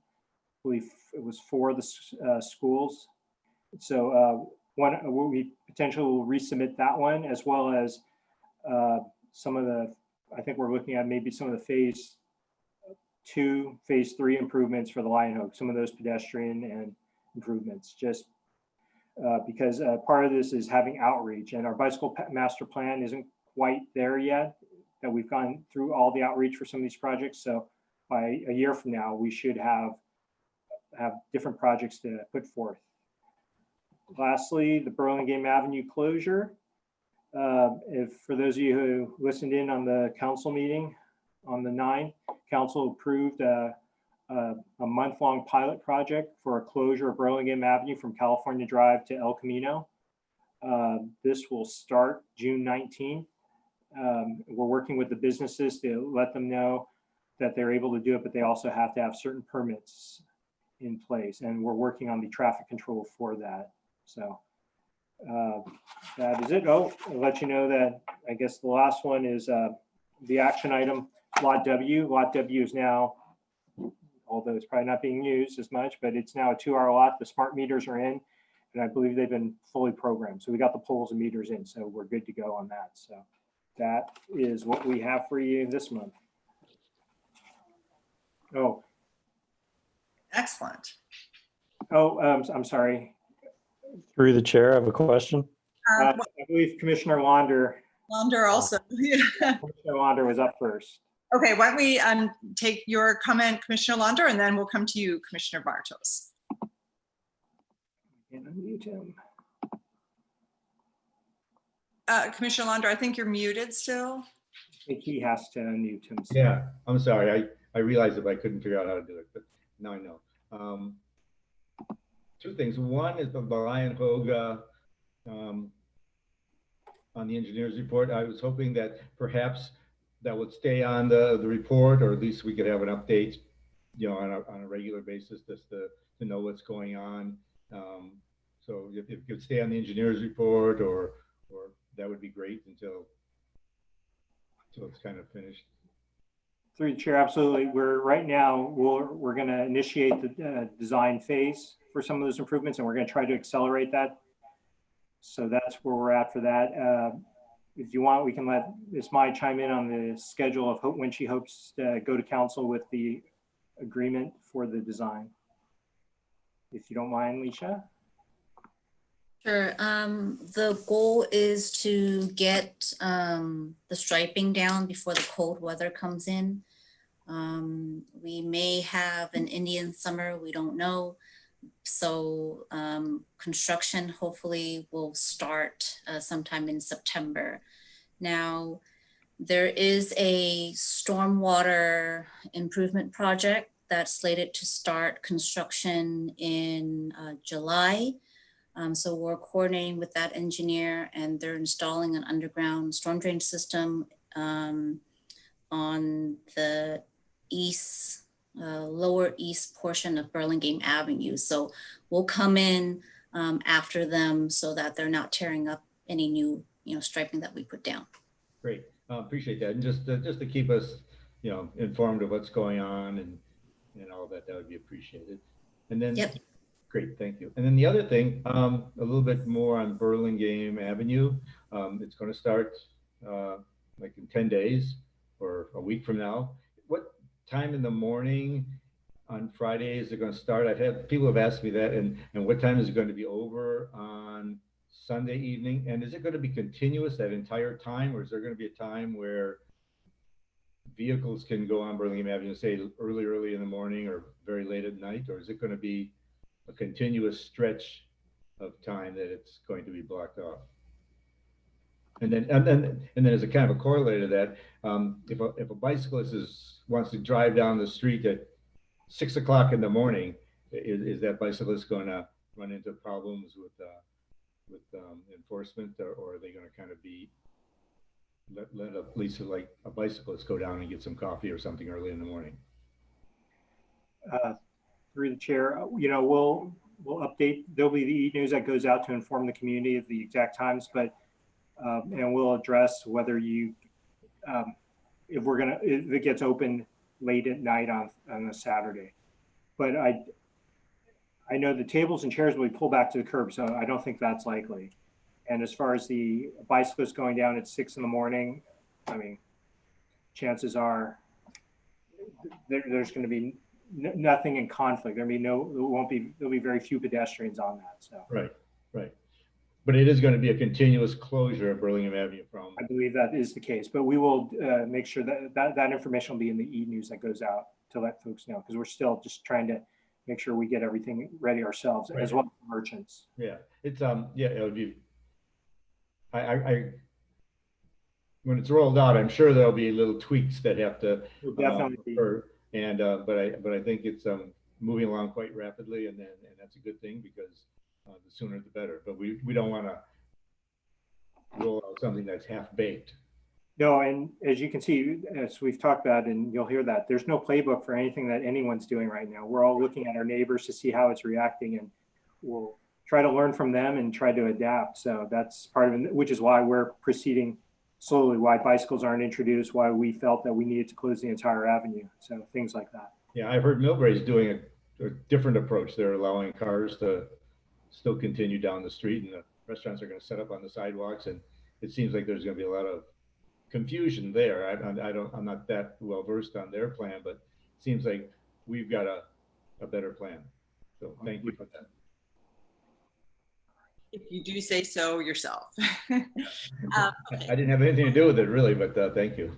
believe it was 4 of the schools. So we potentially will resubmit that one, as well as some of the, I think we're looking at maybe some of the phase 2, phase 3 improvements for the Lion Hope, some of those pedestrian and improvements, just because part of this is having outreach, and our bicycle master plan isn't quite there yet, that we've gone through all the outreach for some of these projects. So by a year from now, we should have different projects to put forth. Lastly, the Burlingame Avenue closure. For those of you who listened in on the council meeting on the 9th, council approved a month-long pilot project for a closure of Burlingame Avenue from California Drive to El Camino. This will start June 19th. We're working with the businesses to let them know that they're able to do it, but they also have to have certain permits in place. And we're working on the traffic control for that. So That is it. Oh, I'll let you know that, I guess the last one is the action item, Lot W. Lot W is now, although it's probably not being used as much, but it's now a 2-hour lot. The smart meters are in, and I believe they've been fully programmed. So we got the poles and meters in, so we're good to go on that. So that is what we have for you this month. Oh, Excellent. I'm sorry. Through the chair, I have a question. I believe Commissioner Wander also. Commissioner Wander was up first. Okay, why don't we take your comment, Commissioner Launder, and then we'll come to you, Commissioner Bartos. And unmute him. Commissioner Launder, I think you're muted still. I think he has to unmute himself. Yeah, I'm sorry. I realized it, but I couldn't figure out how to do it, but now I know. Two things. One is the Lion Hoga on the engineer's report. I was hoping that perhaps that would stay on the report, or at least we could have an update, you know, on a regular basis, just to know what's going on. So if it could stay on the engineer's report, or that would be great until it's kind of finished. Through the chair, absolutely. Right now, we're going to initiate the design phase for some of those improvements, and we're going to try to accelerate that. So that's where we're at for that. If you want, we can let Ms. Mai chime in on the schedule of when she hopes to go to council with the agreement for the design. If you don't mind, Leisha. Sure. The goal is to get the striping down before the cold weather comes in. We may have an Indian summer, we don't know. So construction hopefully will start sometime in September. Now, there is a stormwater improvement project that's slated to start construction in July. So we're coordinating with that engineer, and they're installing an underground storm drain system on the lower east portion of Burlingame Avenue. So we'll come in after them so that they're not tearing up any new, striping that we put down. Great, appreciate that. And just to keep us, informed of what's going on and all that would be appreciated. And then, yep. Great, thank you. And then the other thing, a little bit more on Burlingame Avenue. It's going to start like in 10 days or a week from now. What time in the morning on Friday is it going to start? People have asked me that, and what time is it going to be over on Sunday evening? And is it going to be continuous that entire time, or is there going to be a time where vehicles can go on Burlingame Avenue, say early in the morning or very late at night, or is it going to be a continuous stretch of time that it's going to be blocked off? And then as a kind of a corollary to that, if a bicyclist wants to drive down the street at 6 o'clock in the morning, is that bicyclist going to run into problems with enforcement, or are they going to kind of be let at least like a bicyclist go down and get some coffee or something early in the morning? Through the chair, we'll update. There'll be the e-news that goes out to inform the community of the exact times, but and we'll address whether if it gets open late at night on a Saturday. But I know the tables and chairs will be pulled back to the curb, so I don't think that's likely. And as far as the bicyclists going down at 6 in the morning, I mean, chances are there's going to be nothing in conflict. There'll be very few pedestrians on that. So right. But it is going to be a continuous closure of Burlingame Avenue from. I believe that is the case, but we will make sure that information will be in the e-news that goes out to let folks know, because we're still just trying to make sure we get everything ready ourselves, right, as well as merchants. Yeah, it's it would be. When it's rolled out, I'm sure there'll be little tweaks that have to occur. And but I think it's moving along quite rapidly, and that's a good thing, because the sooner the better. But we don't want to roll out something that's half baked. No, and as you can see, as we've talked about, and you'll hear that, there's no playbook for anything that anyone's doing right now. We're all looking at our neighbors to see how it's reacting, and we'll try to learn from them and try to adapt. So that's part of it, which is why we're proceeding slowly, why bicycles aren't introduced, why we felt that we needed to close the entire avenue. So things like that. Yeah, I've heard Millbrae's doing a different approach. They're allowing cars to still continue down the street, and the restaurants are going to set up on the sidewalks. And it seems like there's going to be a lot of confusion there. I'm not that well versed on their plan, but it seems like we've got a better plan. So thank you for that. If you do say so yourself. I didn't have anything to do with it really, but thank you.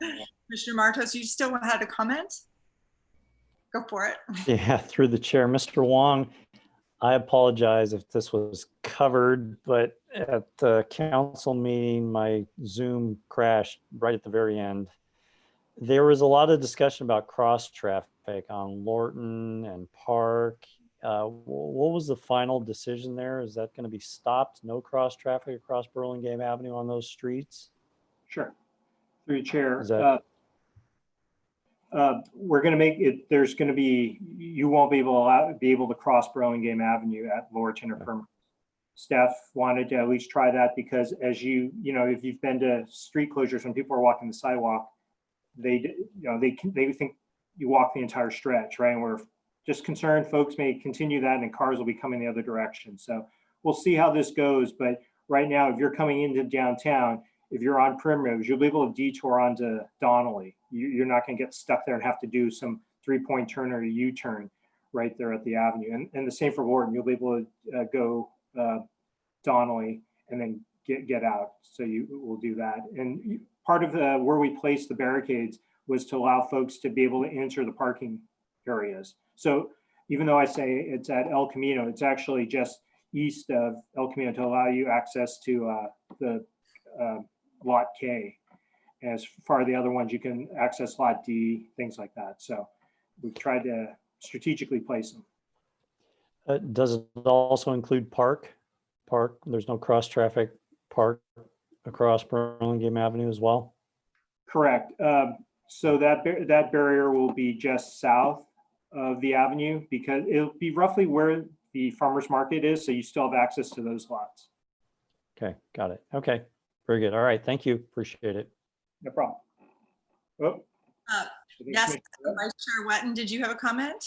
Commissioner Martos, you still had a comment? Go for it. Yeah, through the chair, Mr. Wong, I apologize if this was covered, but at the council meeting, my Zoom crashed right at the very end. There was a lot of discussion about cross traffic on Lorton and Park. What was the final decision there? Is that going to be stopped? No cross traffic across Burlingame Avenue on those streets? Sure. Through the chair. Is that- We're going to make it, there's going to be, you won't be able to cross Burlingame Avenue at Lorton or Pembroke. Staff wanted to at least try that because as you know, if you've been to street closures, when people are walking the sidewalk, they think you walk the entire stretch, right? And we're just concerned folks may continue that and cars will be coming the other direction. So we'll see how this goes. But right now, if you're coming into downtown, if you're on Primrose, you'll be able to detour onto Donnelly. You're not going to get stuck there and have to do some 3-point turn or a U-turn right there at the avenue. And the same for Lorton. You'll be able to go Donnelly and then get out. So you will do that. And part of where we placed the barricades was to allow folks to be able to enter the parking areas. So even though I say it's at El Camino, it's actually just east of El Camino to allow you access to the Lot K. As far as the other ones, you can access Lot D, things like that. So we've tried to strategically place them. Does it also include Park? There's no cross traffic Park across Burlingame Avenue as well? Correct. So that barrier will be just south of the avenue because it'll be roughly where the farmer's market is. So you still have access to those lots. Okay, got it. Okay, very good. All right, thank you. Appreciate it. No problem. Oh, Yes, Vice Chair Wetton, did you have a comment?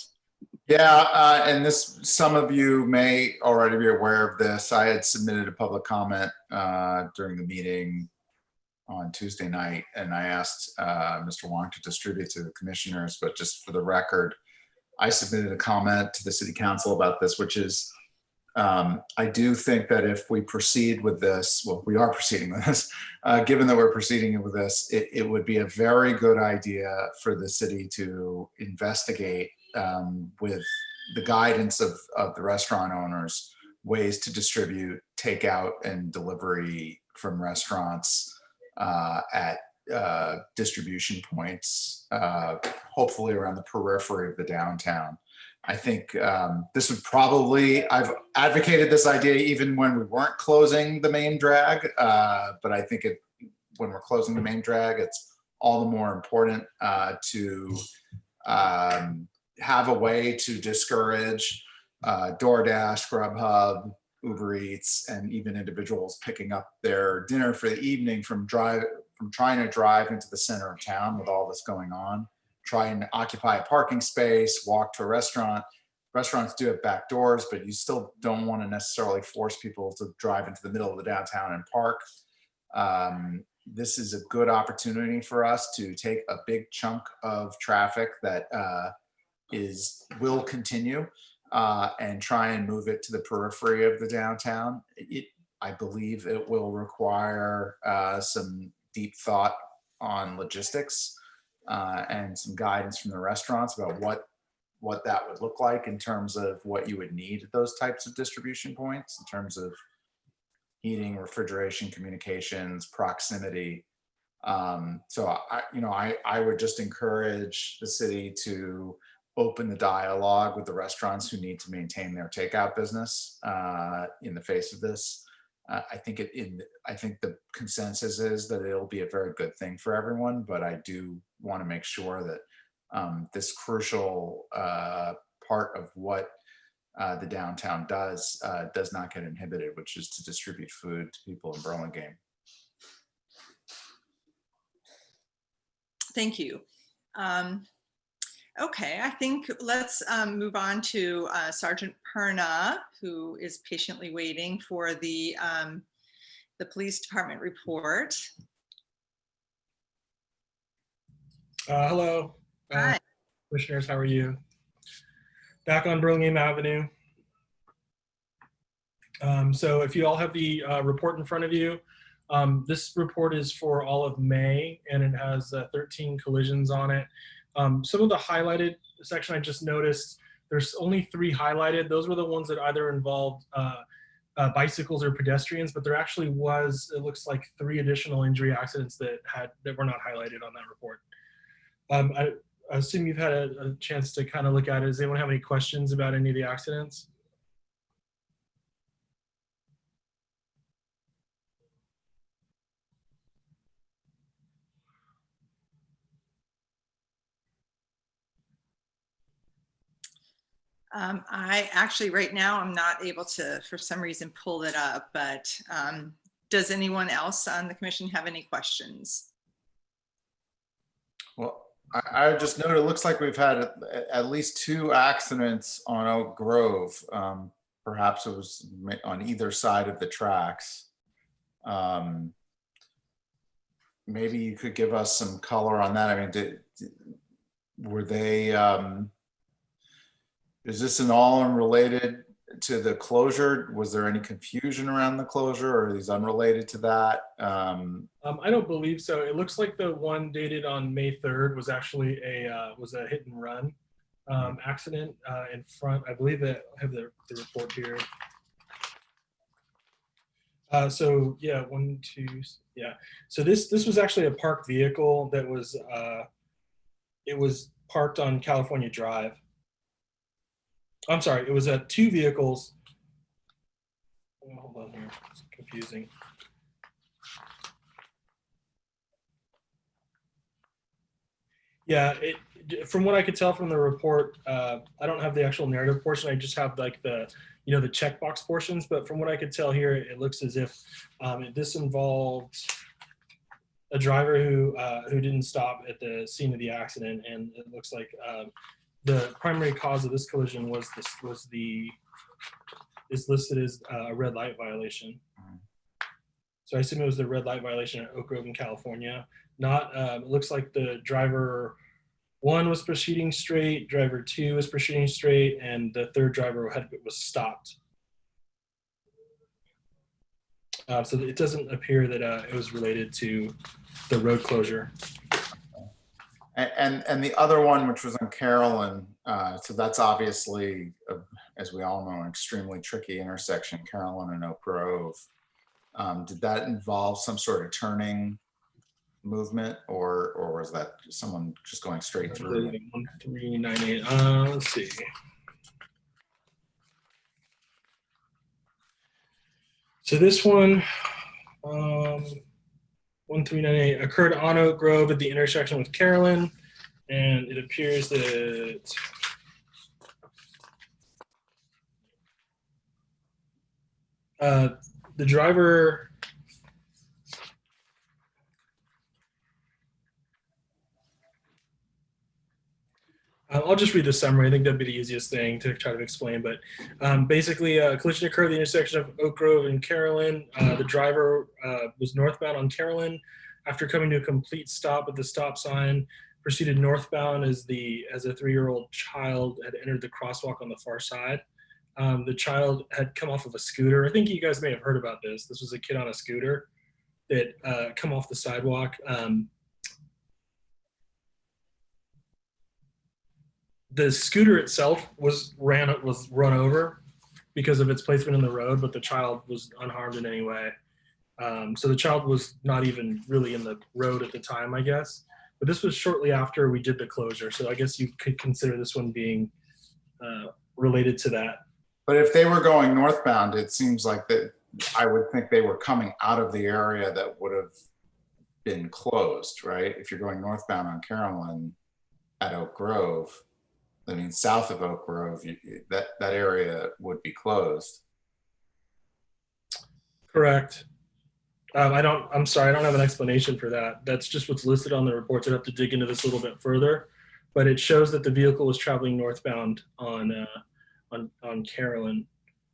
Yeah, and some of you may already be aware of this. I had submitted a public comment during the meeting on Tuesday night, and I asked Mr. Wong to distribute to the commissioners, but just for the record, I submitted a comment to the city council about this, which is I do think that if we proceed with this, well, we are proceeding with this, given that we're proceeding with this, it would be a very good idea for the city to investigate with the guidance of the restaurant owners, ways to distribute takeout and delivery from restaurants at distribution points, hopefully around the periphery of the downtown. I think this would probably, I've advocated this idea even when we weren't closing the main drag, but I think when we're closing the main drag, it's all the more important to have a way to discourage DoorDash, Grubhub, Uber Eats, and even individuals picking up their dinner for the evening from trying to drive into the center of town with all this going on, try and occupy a parking space, walk to a restaurant. Restaurants do have back doors, but you still don't want to necessarily force people to drive into the middle of the downtown and park. This is a good opportunity for us to take a big chunk of traffic that will continue and try and move it to the periphery of the downtown. I believe it will require some deep thought on logistics and some guidance from the restaurants about what that would look like in terms of what you would need at those types of distribution points in terms of heating, refrigeration, communications, proximity. So I would just encourage the city to open the dialogue with the restaurants who need to maintain their takeout business in the face of this. I think the consensus is that it'll be a very good thing for everyone, but I do want to make sure that this crucial part of what the downtown does not get inhibited, which is to distribute food to people in Burlingame. Thank you. Okay, I think let's move on to Sergeant Perna, who is patiently waiting for the police department report. Hello. Hi. Commissioners, how are you? Back on Burlingame Avenue. So if you all have the report in front of you, this report is for all of May, and it has 13 collisions on it. Some of the highlighted section I just noticed, there's only 3 highlighted. Those were the ones that either involved bicycles or pedestrians, but there actually was, it looks like 3 additional injury accidents that were not highlighted on that report. I assume you've had a chance to kind of look at it. Does anyone have any questions about any of the accidents? I actually, right now, I'm not able to, for some reason, pull it up, but does anyone else on the commission have any questions? Well, I just noted, it looks like we've had at least 2 accidents on Oak Grove. Perhaps it was on either side of the tracks. Maybe you could give us some color on that. I mean, were they, is this an all unrelated to the closure? Was there any confusion around the closure, or are these unrelated to that? I don't believe so. It looks like the one dated on May 3rd was actually a hit and run accident in front. I believe that I have the report here. So yeah, 1, 2, yeah. So this was actually a parked vehicle that was it was parked on California Drive. I'm sorry, it was 2 vehicles. Oh, hold on here, it's confusing. Yeah, from what I could tell from the report, I don't have the actual narrative portion. I just have like the checkbox portions. But from what I could tell here, it looks as if this involved a driver who didn't stop at the scene of the accident, and it looks like the primary cause of this collision is listed as a red light violation. So I assume it was the red light violation at Oak Grove in California. Not, it looks like the driver 1 was proceeding straight, driver 2 was proceeding straight, and the 3rd driver was stopped. So it doesn't appear that it was related to the road closure. And the other one, which was on Carolyn, so that's obviously, as we all know, an extremely tricky intersection, Carolyn and Oak Grove. Did that involve some sort of turning movement, or was that someone just going straight through? 1398. Let's see. So this one, 1398 occurred on Oak Grove at the intersection with Carolyn, and it appears that the driver I'll just read the summary. I think that'd be the easiest thing to try to explain. But basically, a collision occurred at the intersection of Oak Grove and Carolyn. The driver was northbound on Carolyn. After coming to a complete stop at the stop sign, proceeded northbound as a 3-year-old child had entered the crosswalk on the far side. The child had come off of a scooter. I think you guys may have heard about this. This was a kid on a scooter that come off the sidewalk. The scooter itself was run over because of its placement in the road, but the child was unharmed in any way. So the child was not even really in the road at the time, I guess. But this was shortly after we did the closure. So I guess you could consider this one being related to that. But if they were going northbound, it seems like that I would think they were coming out of the area that would have been closed, right? If you're going northbound on Carolyn at Oak Grove, I mean, south of Oak Grove, that area would be closed. Correct. I'm sorry, I don't have an explanation for that. That's just what's listed on the reports. I'd have to dig into this a little bit further, but it shows that the vehicle was traveling northbound on Carolyn.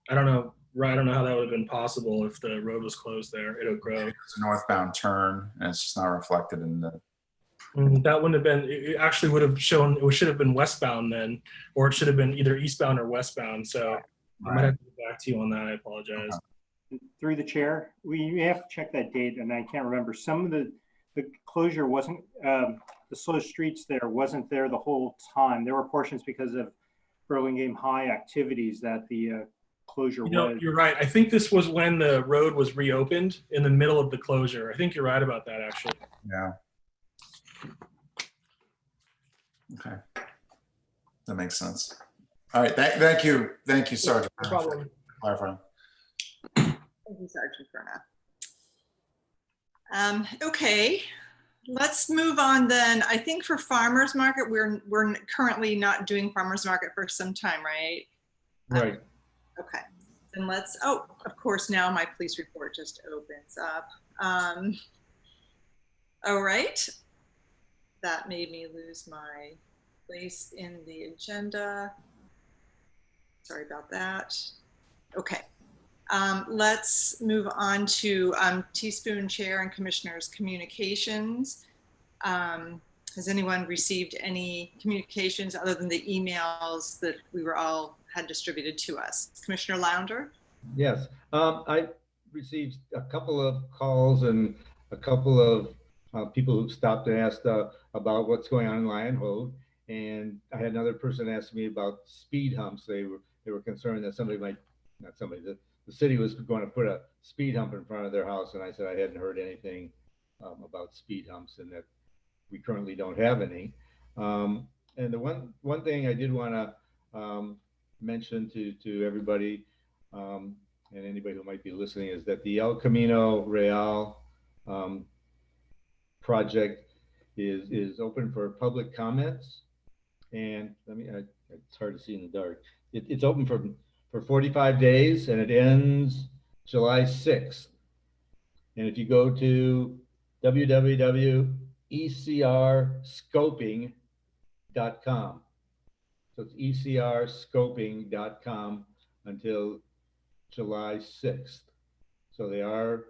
I don't know how that would have been possible if the road was closed there at Oak Grove. It's a northbound turn, and it's just not reflected in the. That wouldn't have been. It actually would have shown. It should have been westbound then, or it should have been either eastbound or westbound. So I might have to get back to you on that. I apologize. Through the chair, we have to check that date, and I can't remember. Some of the closure wasn't, the slow streets there wasn't there the whole time. There were portions because of Burlingame High activities that the closure was. You're right. I think this was when the road was reopened in the middle of the closure. I think you're right about that, actually. Yeah. Okay. That makes sense. All right. Thank you, Sergeant. No problem. Clarifying. Thank you, Sergeant Furna. Okay, let's move on then. I think for farmers market, we're currently not doing farmers market for some time, right? Right. Okay, then let's, oh, of course, now my police report just opens up. All right, that made me lose my place in the agenda. Sorry about that. Okay. Let's move on to Teaspoon Chair and Commissioners Communications. Has anyone received any communications other than the emails that we were all had distributed to us? Commissioner Launder? Yes, I received a couple of calls and a couple of people who stopped and asked about what's going on in Lion Road. And I had another person ask me about speed humps. They were concerned that somebody might, not somebody, the city was going to put a speed hump in front of their house, and I said I hadn't heard anything about speed humps and that we currently don't have any. And the one thing I did want to mention to everybody and anybody who might be listening is that the El Camino Real project is open for public comments. And it's hard to see in the dark. It's open for 45 days and it ends July 6th. And if you go to www.ecrscoping.com, so it's ecrscoping.com until July 6th. So they are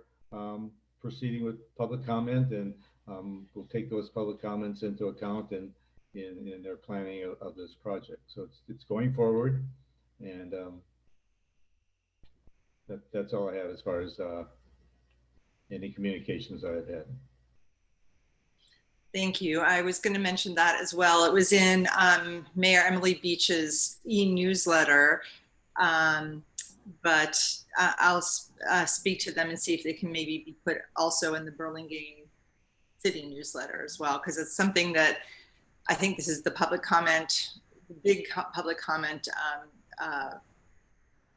proceeding with public comment, and we'll take those public comments into account in their planning of this project. So it's going forward, and that's all I have as far as any communications I've had. Thank you. I was going to mention that as well. It was in Mayor Emily Beach's e-newsletter, but I'll speak to them and see if they can maybe be put also in the Burlingame City newsletter as well, because it's something that I think this is the public comment, the big public comment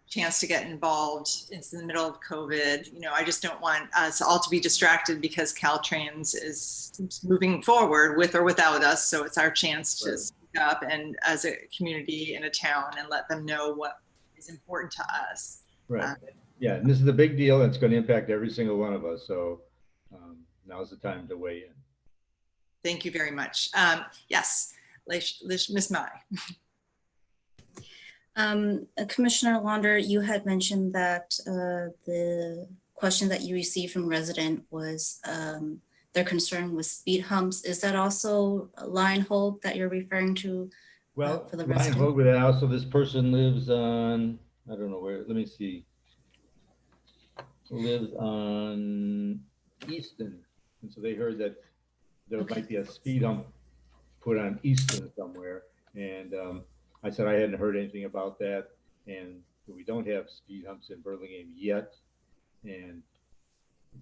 chance to get involved. It's in the middle of COVID. You know, I just don't want us all to be distracted because Caltrans is moving forward with or without us. So it's our chance to speak up and as a community in a town and let them know what is important to us. Right. Yeah, and this is a big deal. It's going to impact every single one of us. So now's the time to weigh in. Thank you very much. Yes, Ms. Mai. Commissioner Launder, you had mentioned that the question that you received from resident was their concern with speed humps. Is that also Lion Hope that you're referring to? Well, for the Lion resident? Hope, but also this person lives on, I don't know where, let me see. Lives on Easton. And so they heard that there might be a speed hump put on Easton somewhere. And I said I hadn't heard anything about that, and we don't have speed humps in Burlingame yet. And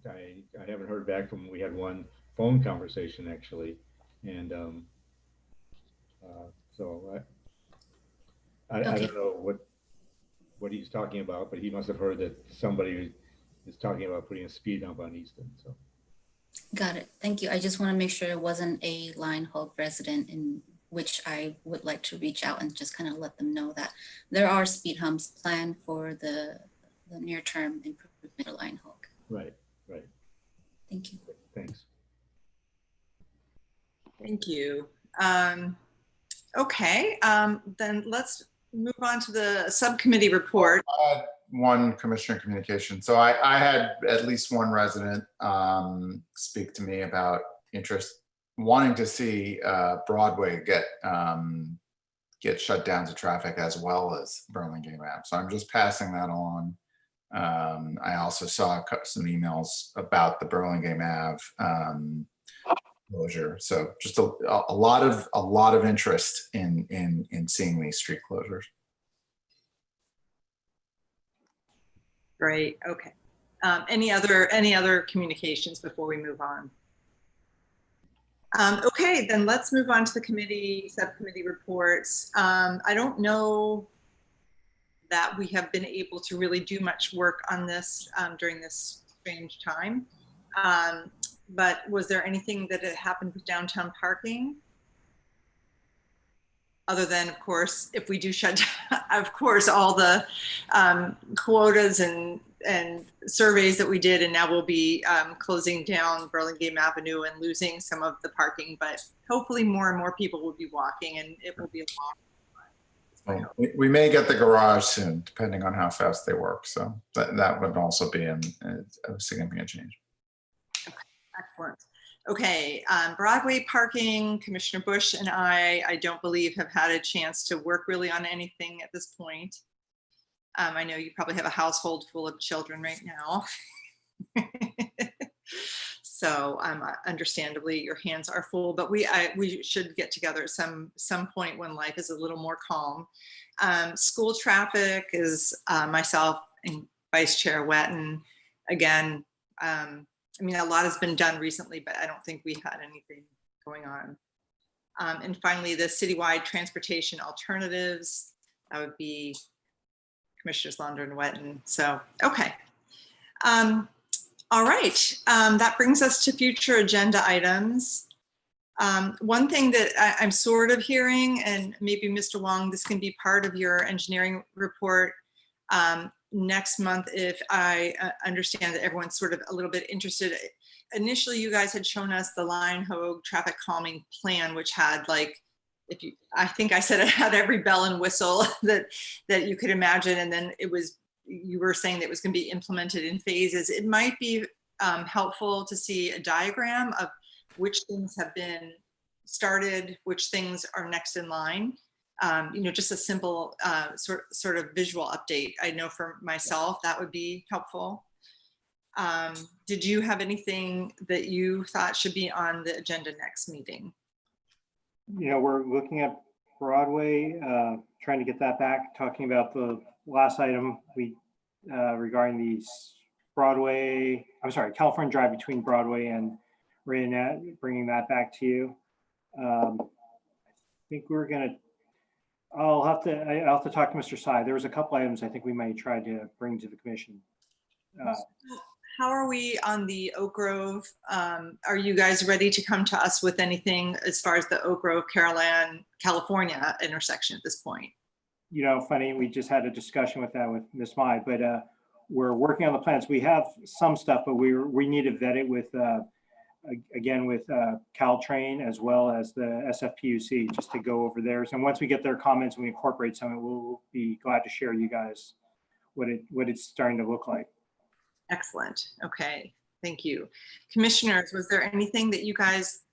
I haven't heard back from. We had one phone conversation actually, and so I don't know what he's talking about, but he must have heard that somebody is talking about putting a speed hump on Easton. So. Got it. Thank you. I just want to make sure it wasn't a Lion Hope resident which I would like to reach out and just kind of let them know that there are speed humps planned for the near-term improvement of Line Hook. Right, right. Thank you. Thanks. Thank you. Okay, then let's move on to the subcommittee report. One commissioner communication. So I had at least one resident speak to me about interest, wanting to see Broadway get shut down to traffic as well as Burlingame Ave. So I'm just passing that along. I also saw some emails about the Burlingame Ave closure. So just a lot of interest in seeing these street closures. Great. Okay. Any other communications before we move on? Okay, then let's move on to the subcommittee reports. I don't know that we have been able to really do much work on this during this strange time. But was there anything that had happened with downtown parking? Other than, of course, if we do shut down, of course, all the quotas and surveys that we did, and now we'll be closing down Burlingame Avenue and losing some of the parking, but hopefully more and more people will be walking and it will be a long. We may get the garage soon, depending on how fast they work. So that would also be a significant change. Okay, excellent. Okay, Broadway parking, Commissioner Bush and I don't believe have had a chance to work really on anything at this point. I know you probably have a household full of children right now. So understandably your hands are full, but we should get together at some point when life is a little more calm. School traffic is myself and Vice Chair Wetton. Again, I mean, a lot has been done recently, but I don't think we had anything going on. And finally, the citywide transportation alternatives, that would be Commissioners Launder and Wetton. So, okay. All right, that brings us to future agenda items. One thing that I'm sort of hearing, and maybe Mr. Wong, this can be part of your engineering report next month, if I understand that everyone's sort of a little bit interested. Initially, you guys had shown us the Line Hogue traffic calming plan, which had like, I think I said it had every bell and whistle that you could imagine. And then you were saying that it was going to be implemented in phases. It might be helpful to see a diagram of which things have been started, which things are next in line. Just a simple sort of visual update. I know for myself that would be helpful. Did you have anything that you thought should be on the agenda next meeting? We're looking at Broadway, trying to get that back, talking about the last item regarding the California Drive between Broadway and Raynette, bringing that back to you. I think I'll have to talk to Mr. Sy. There was a couple items I think we might try to bring to the commission. How are we on the Oak Grove? Are you guys ready to come to us with anything as far as the Oak Grove, Carolan, California intersection at this point? Funny, we just had a discussion with Ms. Mai, but we're working on the plans. We have some stuff, but we need to vet it with, again, with Caltrain as well as the SFPUC, just to go over theirs. And once we get their comments and we incorporate some, we'll be glad to share you guys what it's starting to look like. Excellent. Okay. Thank you. Commissioners, was there anything that you guys,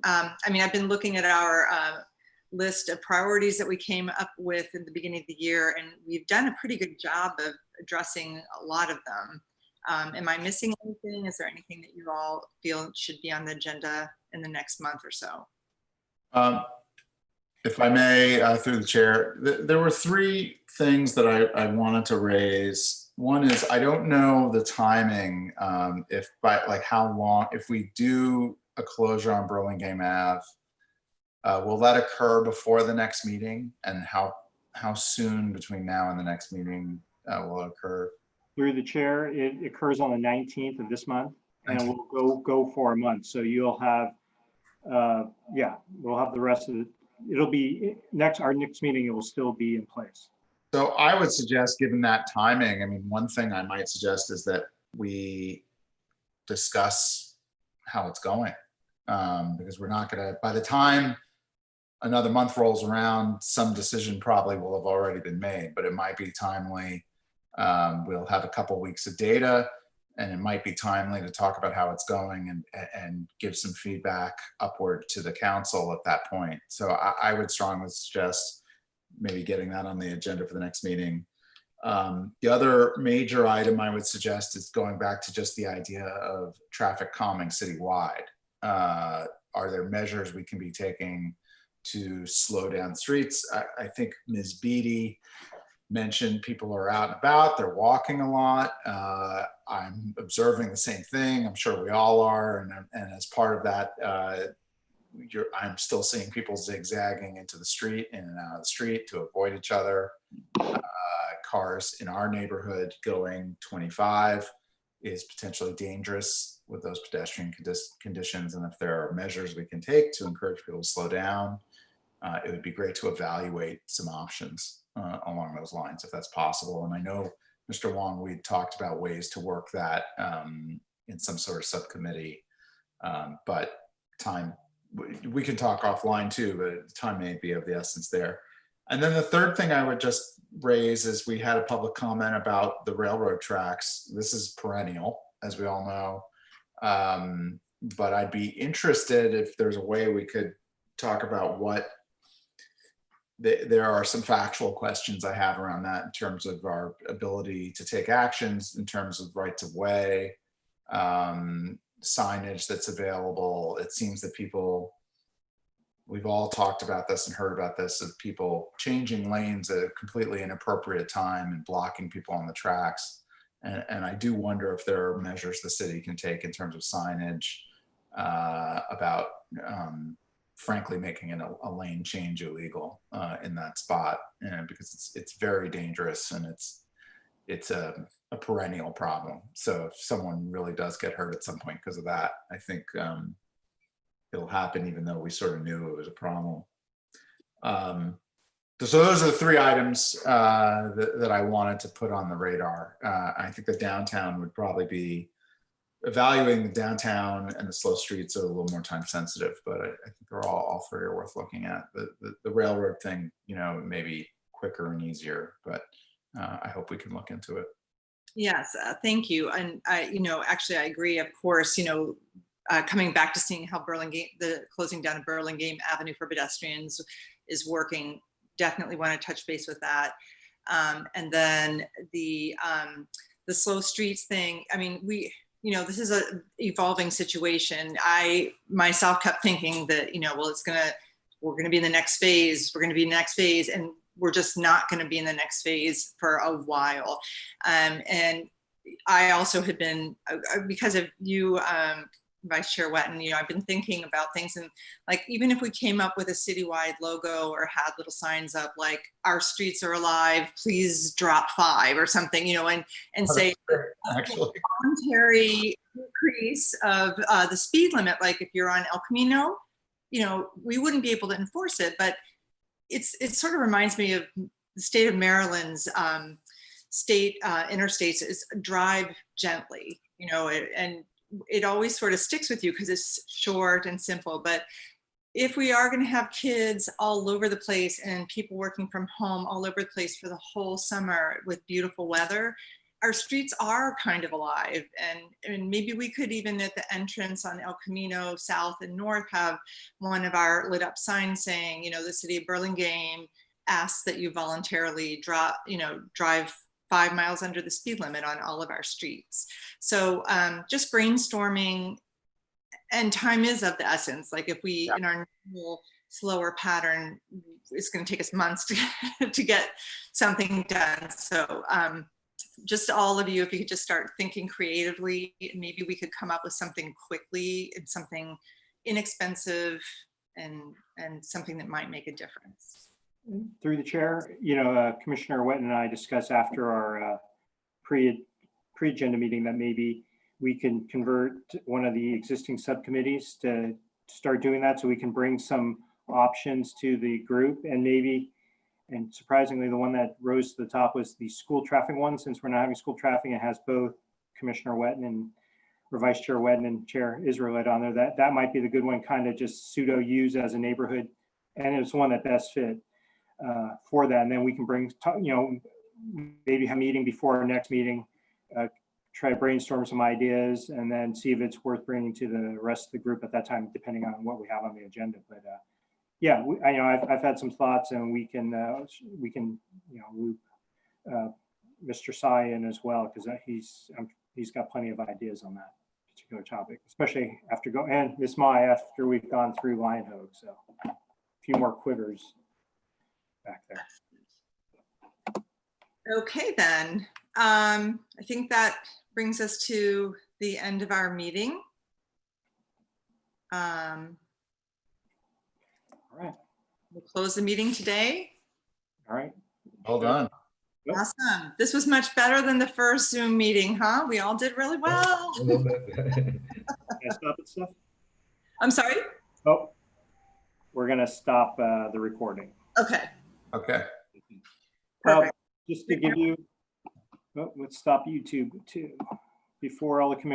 I've been looking at our list of priorities that we came up with in the beginning of the year, and we've done a pretty good job of addressing a lot of them. Am I missing anything? Is there anything that you all feel should be on the agenda in the next month or so? If I may, through the chair, there were three things that I wanted to raise. One is, I don't know the timing, how long, if we do a closure on Burlingame Ave, will that occur before the next meeting? And how soon between now and the next meeting will it occur? Through the chair, it occurs on the 19th of this month, and we'll go for a month. So you'll have, we'll have the rest of it'll be our next meeting, it will still be in place. So I would suggest, given that timing, I mean, one thing I might suggest is that we discuss how it's going. Because we're not gonna, by the time another month rolls around, some decision probably will have already been made, but it might be timely. We'll have a couple weeks of data, and it might be timely to talk about how it's going and give some feedback upward to the council at that point. So I would strongly suggest maybe getting that on the agenda for the next meeting. The other major item I would suggest is going back to just the idea of traffic calming citywide. Are there measures we can be taking to slow down streets? I think Ms. Beatty mentioned people are out and about, they're walking a lot. I'm observing the same thing. I'm sure we all are. And as part of that, I'm still seeing people zigzagging into the street, in and out of the street to avoid each other. Cars in our neighborhood going 25 is potentially dangerous with those pedestrian conditions. And if there are measures we can take to encourage people to slow down, it would be great to evaluate some options along those lines, if that's possible. And I know, Mr. Wong, we talked about ways to work that in some sort of subcommittee, but time, we can talk offline too, but time may be of the essence there. And then the third thing I would just raise is we had a public comment about the railroad tracks. This is perennial, as we all know. But I'd be interested if there's a way we could talk about what, there are some factual questions I have around that in terms of our ability to take actions, in terms of rights of way, signage that's available. It seems that people, we've all talked about this and heard about this, of people changing lanes at a completely inappropriate time and blocking people on the tracks. And I do wonder if there are measures the city can take in terms of signage about, frankly, making a lane change illegal in that spot, because it's very dangerous and it's a perennial problem. So if someone really does get hurt at some point because of that, I think it'll happen even though we sort of knew it was a problem. So those are the three items that I wanted to put on the radar. I think the downtown would probably be, evaluating the downtown and the slow streets are a little more time sensitive, but I think they're all three are worth looking at. The railroad thing, you know, maybe quicker and easier, but I hope we can look into it. Yes, thank you. And actually I agree, of course, coming back to seeing how the closing down of Burlingame Avenue for pedestrians is working, definitely want to touch base with that. And then the slow streets thing, I mean, this is a evolving situation. I myself kept thinking that, well, we're going to be in the next phase. We're going to be in the next phase. And we're just not going to be in the next phase for a while. And I also had been, because of you, Vice Chair Wetton, I've been thinking about things, and like, even if we came up with a citywide logo or had little signs up like "Our streets are alive, please drop 5" or something, and say actually voluntary increase of the speed limit. Like if you're on El Camino, we wouldn't be able to enforce it, but it sort of reminds me of the state of Maryland's state interstates is drive gently, and it always sort of sticks with you because it's short and simple. But if we are going to have kids all over the place and people working from home all over the place for the whole summer with beautiful weather, our streets are kind of alive. And maybe we could, even at the entrance on El Camino South and North, have one of our lit up signs saying, the city of Burlingame asks that you voluntarily drive 5 miles under the speed limit on all of our streets. So just brainstorming, and time is of the essence. Like if we, in our normal slower pattern, it's going to take us months to get something done. So just all of you, if you could just start thinking creatively, maybe we could come up with something quickly and something inexpensive and something that might make a difference. Through the chair, Commissioner Wetton and I discussed after our pre-agenda meeting that maybe we can convert one of the existing subcommittees to start doing that, so we can bring some options to the group, and maybe, and surprisingly, the one that rose to the top was the school traffic one. Since we're not having school traffic, it has both Commissioner Wetton and or Vice Chair Wetton and Chair Israelite on there. That might be the good one, kind of just pseudo use as a neighborhood, and it's one that best fit for that. And then we can bring, maybe have a meeting before our next meeting, try to brainstorm some ideas, and then see if it's worth bringing to the rest of the group at that time, depending on what we have on the agenda. But yeah, I've had some thoughts, and we can loop Mr. Sy in as well, because he's got plenty of ideas on that particular topic, especially and Ms. Mai, after we've gone through Lion Hogue. So a few more quivers back there. Okay, then. I think that brings us to the end of our meeting. All right. We'll close the meeting today. All right. Hold on. Awesome. This was much better than the first Zoom meeting, huh? We all did really well. A little bit. Can I stop it, Steph? I'm sorry? Oh, we're gonna stop the recording. Okay. Okay. Perfect. Just to give you, let's stop YouTube too, before all the commissioners